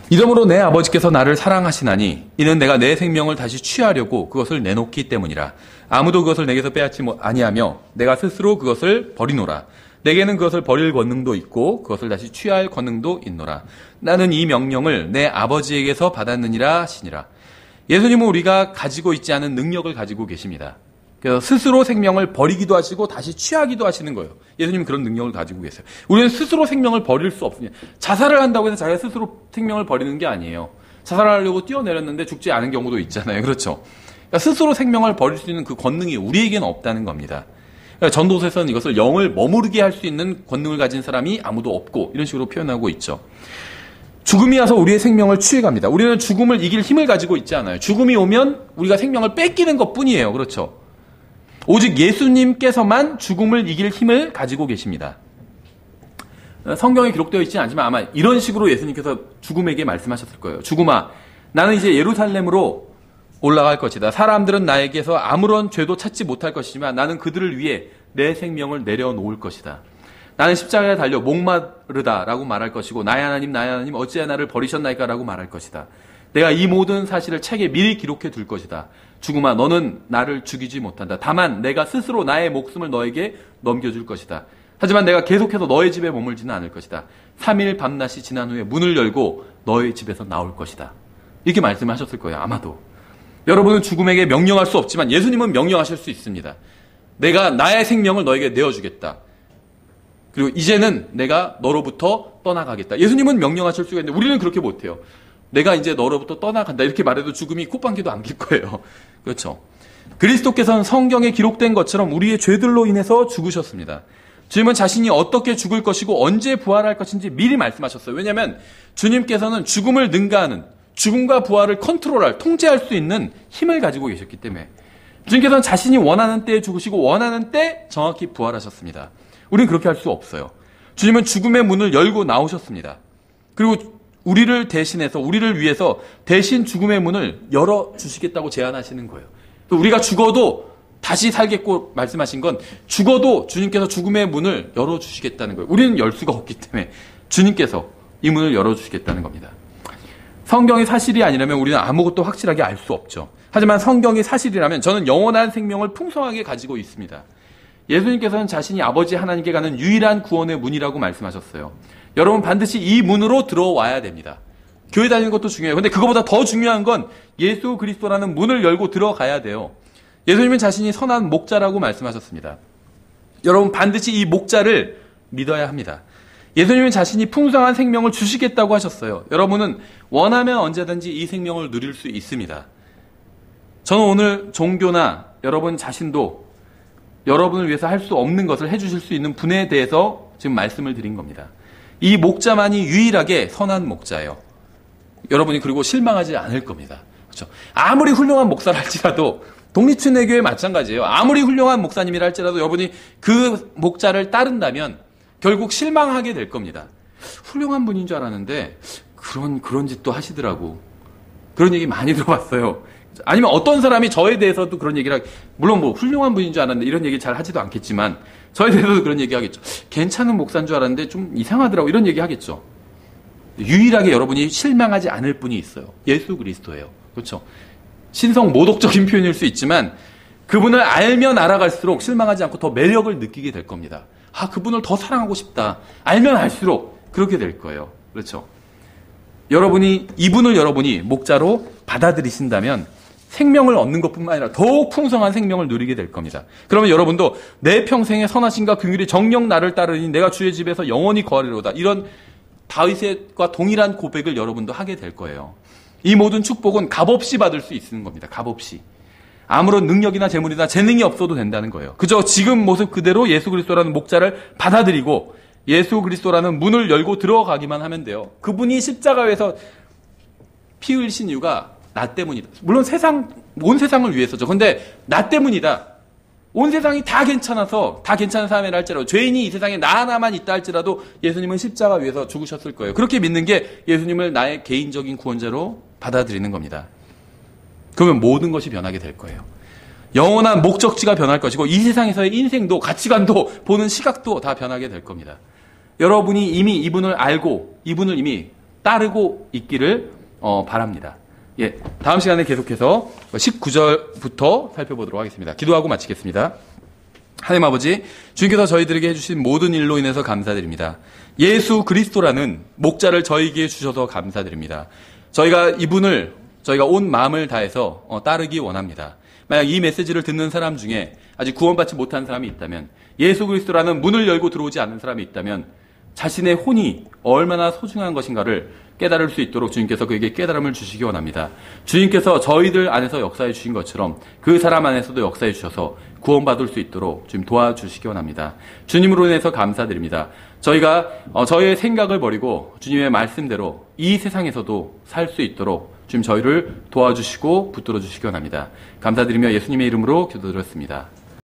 이러므로 내 아버지께서 나를 사랑하시나니 이는 내가 내 생명을 다시 취하려고 그것을 내놓기 때문이라. 아무도 그것을 내게서 빼앗지 아니하며 내가 스스로 그것을 버리노라. 내게는 그것을 버릴 권능도 있고 그것을 다시 취할 권능도 있노라. 나는 이 명령을 내 아버지에게서 받았느니라 하시니라. 예수님은 우리가 가지고 있지 않은 능력을 가지고 계십니다. 그래서 스스로 생명을 버리기도 하시고 다시 취하기도 하시는 거예요. 예수님은 그런 능력을 가지고 계세요. 우리는 스스로 생명을 버릴 수 없습니다. 자살을 한다고 해서 자기가 스스로 생명을 버리는 게 아니에요. 자살하려고 뛰어내렸는데 죽지 않은 경우도 있잖아요. 그렇죠? 그러니까 스스로 생명을 버릴 수 있는 그 권능이 우리에게는 없다는 겁니다. 그러니까 전도서에서는 이것을 영을 머무르게 할 수 있는 권능을 가진 사람이 아무도 없고 이런 식으로 표현하고 있죠. 죽음이 와서 우리의 생명을 취해갑니다. 우리는 죽음을 이길 힘을 가지고 있지 않아요. 죽음이 오면 우리가 생명을 뺏기는 것뿐이에요. 그렇죠? 오직 예수님께서만 죽음을 이길 힘을 가지고 계십니다. 성경에 기록되어 있지는 않지만 아마 이런 식으로 예수님께서 죽음에게 말씀하셨을 거예요. 죽음아, 나는 이제 예루살렘으로 올라갈 것이다. 사람들은 나에게서 아무런 죄도 찾지 못할 것이지만 나는 그들을 위해 내 생명을 내려놓을 것이다. 나는 십자가에 달려 목마르다라고 말할 것이고 나의 하나님 어찌하여 나를 버리셨나이까 라고 말할 것이다. 내가 이 모든 사실을 책에 미리 기록해 둘 것이다. 죽음아, 너는 나를 죽이지 못한다. 다만 내가 스스로 나의 목숨을 너에게 넘겨줄 것이다. 하지만 내가 계속해서 너의 집에 머물지는 않을 것이다. 3일 밤낮이 지난 후에 문을 열고 너의 집에서 나올 것이다. 이렇게 말씀하셨을 거예요. 아마도. 여러분은 죽음에게 명령할 수 없지만 예수님은 명령하실 수 있습니다. 내가 나의 생명을 너에게 내어주겠다. 그리고 이제는 내가 너로부터 떠나가겠다. 예수님은 명령하실 수가 있는데 우리는 그렇게 못해요. 내가 이제 너로부터 떠나간다. 이렇게 말해도 죽음이 콧방귀도 안길 거예요. 그렇죠. 그리스도께서는 성경에 기록된 것처럼 우리의 죄들로 인해서 죽으셨습니다. 주님은 자신이 어떻게 죽을 것이고 언제 부활할 것인지 미리 말씀하셨어요. 왜냐하면 주님께서는 죽음을 능가하는, 죽음과 부활을 컨트롤할, 통제할 수 있는 힘을 가지고 계셨기 때문에 주님께서는 자신이 원하는 때에 죽으시고 원하는 때 정확히 부활하셨습니다. 우리는 그렇게 할 수 없어요. 주님은 죽음의 문을 열고 나오셨습니다. 그리고 우리를 대신해서, 우리를 위해서 대신 죽음의 문을 열어주시겠다고 제안하시는 거예요. 또 우리가 죽어도 다시 살겠고 말씀하신 건 죽어도 주님께서 죽음의 문을 열어주시겠다는 거예요. 우리는 열 수가 없기 때문에 주님께서 이 문을 열어주시겠다는 겁니다. 성경이 사실이 아니라면 우리는 아무것도 확실하게 알 수 없죠. 하지만 성경이 사실이라면 저는 영원한 생명을 풍성하게 가지고 있습니다. 예수님께서는 자신이 아버지 하나님께 가는 유일한 구원의 문이라고 말씀하셨어요. 여러분 반드시 이 문으로 들어와야 됩니다. 교회 다니는 것도 중요해요. 근데 그거보다 더 중요한 건 예수 그리스도라는 문을 열고 들어가야 돼요. 예수님은 자신이 선한 목자라고 말씀하셨습니다. 여러분 반드시 이 목자를 믿어야 합니다. 예수님은 자신이 풍성한 생명을 주시겠다고 하셨어요. 여러분은 원하면 언제든지 이 생명을 누릴 수 있습니다. 저는 오늘 종교나 여러분 자신도 여러분을 위해서 할 수 없는 것을 해주실 수 있는 분에 대해서 지금 말씀을 드린 겁니다. 이 목자만이 유일하게 선한 목자예요. 여러분이 그리고 실망하지 않을 겁니다. 그렇죠? 아무리 훌륭한 목사를 할지라도 독립춘회교회 마찬가지예요. 아무리 훌륭한 목사님이라 할지라도 여러분이 그 목자를 따른다면 결국 실망하게 될 겁니다. 훌륭한 분인 줄 알았는데 그런 짓도 하시더라고. 그런 얘기 많이 들어봤어요. 아니면 어떤 사람이 저에 대해서도 그런 얘기를 물론 뭐 훌륭한 분인 줄 알았는데 이런 얘기 잘 하지도 않겠지만 저에 대해서도 그런 얘기 하겠죠. 괜찮은 목사인 줄 알았는데 좀 이상하더라고 이런 얘기 하겠죠. 유일하게 여러분이 실망하지 않을 분이 있어요. 예수 그리스도예요. 그렇죠. 신성 모독적인 표현일 수 있지만 그분을 알면 알아갈수록 실망하지 않고 더 매력을 느끼게 될 겁니다. 아, 그분을 더 사랑하고 싶다. 알면 알수록 그렇게 될 거예요. 그렇죠. 이분을 여러분이 목자로 받아들이신다면 생명을 얻는 것뿐만 아니라 더욱 풍성한 생명을 누리게 될 겁니다. 그러면 여러분도 내 평생의 선하심과 긍휼이 정녕 나를 따르니 내가 주의 집에서 영원히 거하리로다. 이런 다윗과 동일한 고백을 여러분도 하게 될 거예요. 이 모든 축복은 값없이 받을 수 있는 겁니다. 값없이. 아무런 능력이나 재물이나 재능이 없어도 된다는 거예요. 그저 지금 모습 그대로 예수 그리스도라는 목자를 받아들이고 예수 그리스도라는 문을 열고 들어가기만 하면 돼요. 그분이 십자가에서 피 흘리신 이유가 나 때문이다. 물론 온 세상을 위해서죠. 근데 나 때문이다. 온 세상이 다 괜찮아서 다 괜찮은 사람이라 할지라도 죄인이 이 세상에 나 하나만 있다 할지라도 예수님은 십자가 위에서 죽으셨을 거예요. 그렇게 믿는 게 예수님을 나의 개인적인 구원자로 받아들이는 겁니다. 그러면 모든 것이 변하게 될 거예요. 영원한 목적지가 변할 것이고 이 세상에서의 인생도 가치관도 보는 시각도 다 변하게 될 겁니다. 여러분이 이미 이분을 알고 이분을 이미 따르고 있기를 바랍니다. 예, 다음 시간에 계속해서 19절부터 살펴보도록 하겠습니다. 기도하고 마치겠습니다. 하나님 아버지, 주님께서 저희들에게 해주신 모든 일로 인해서 감사드립니다. 예수 그리스도라는 목자를 저희에게 주셔서 감사드립니다. 저희가 온 마음을 다해서 따르기 원합니다. 만약 이 메시지를 듣는 사람 중에 아직 구원받지 못한 사람이 있다면, 예수 그리스도라는 문을 열고 들어오지 않는 사람이 있다면 자신의 혼이 얼마나 소중한 것인가를 깨달을 수 있도록 주님께서 그에게 깨달음을 주시기 원합니다. 주님께서 저희들 안에서 역사해 주신 것처럼 그 사람 안에서도 역사해 주셔서 구원받을 수 있도록 주님 도와주시기 원합니다. 주님으로 인해서 감사드립니다. 저희가 저희의 생각을 버리고 주님의 말씀대로 이 세상에서도 살 수 있도록 주님 저희를 도와주시고 붙들어 주시기 원합니다. 감사드리며 예수님의 이름으로 기도드렸습니다.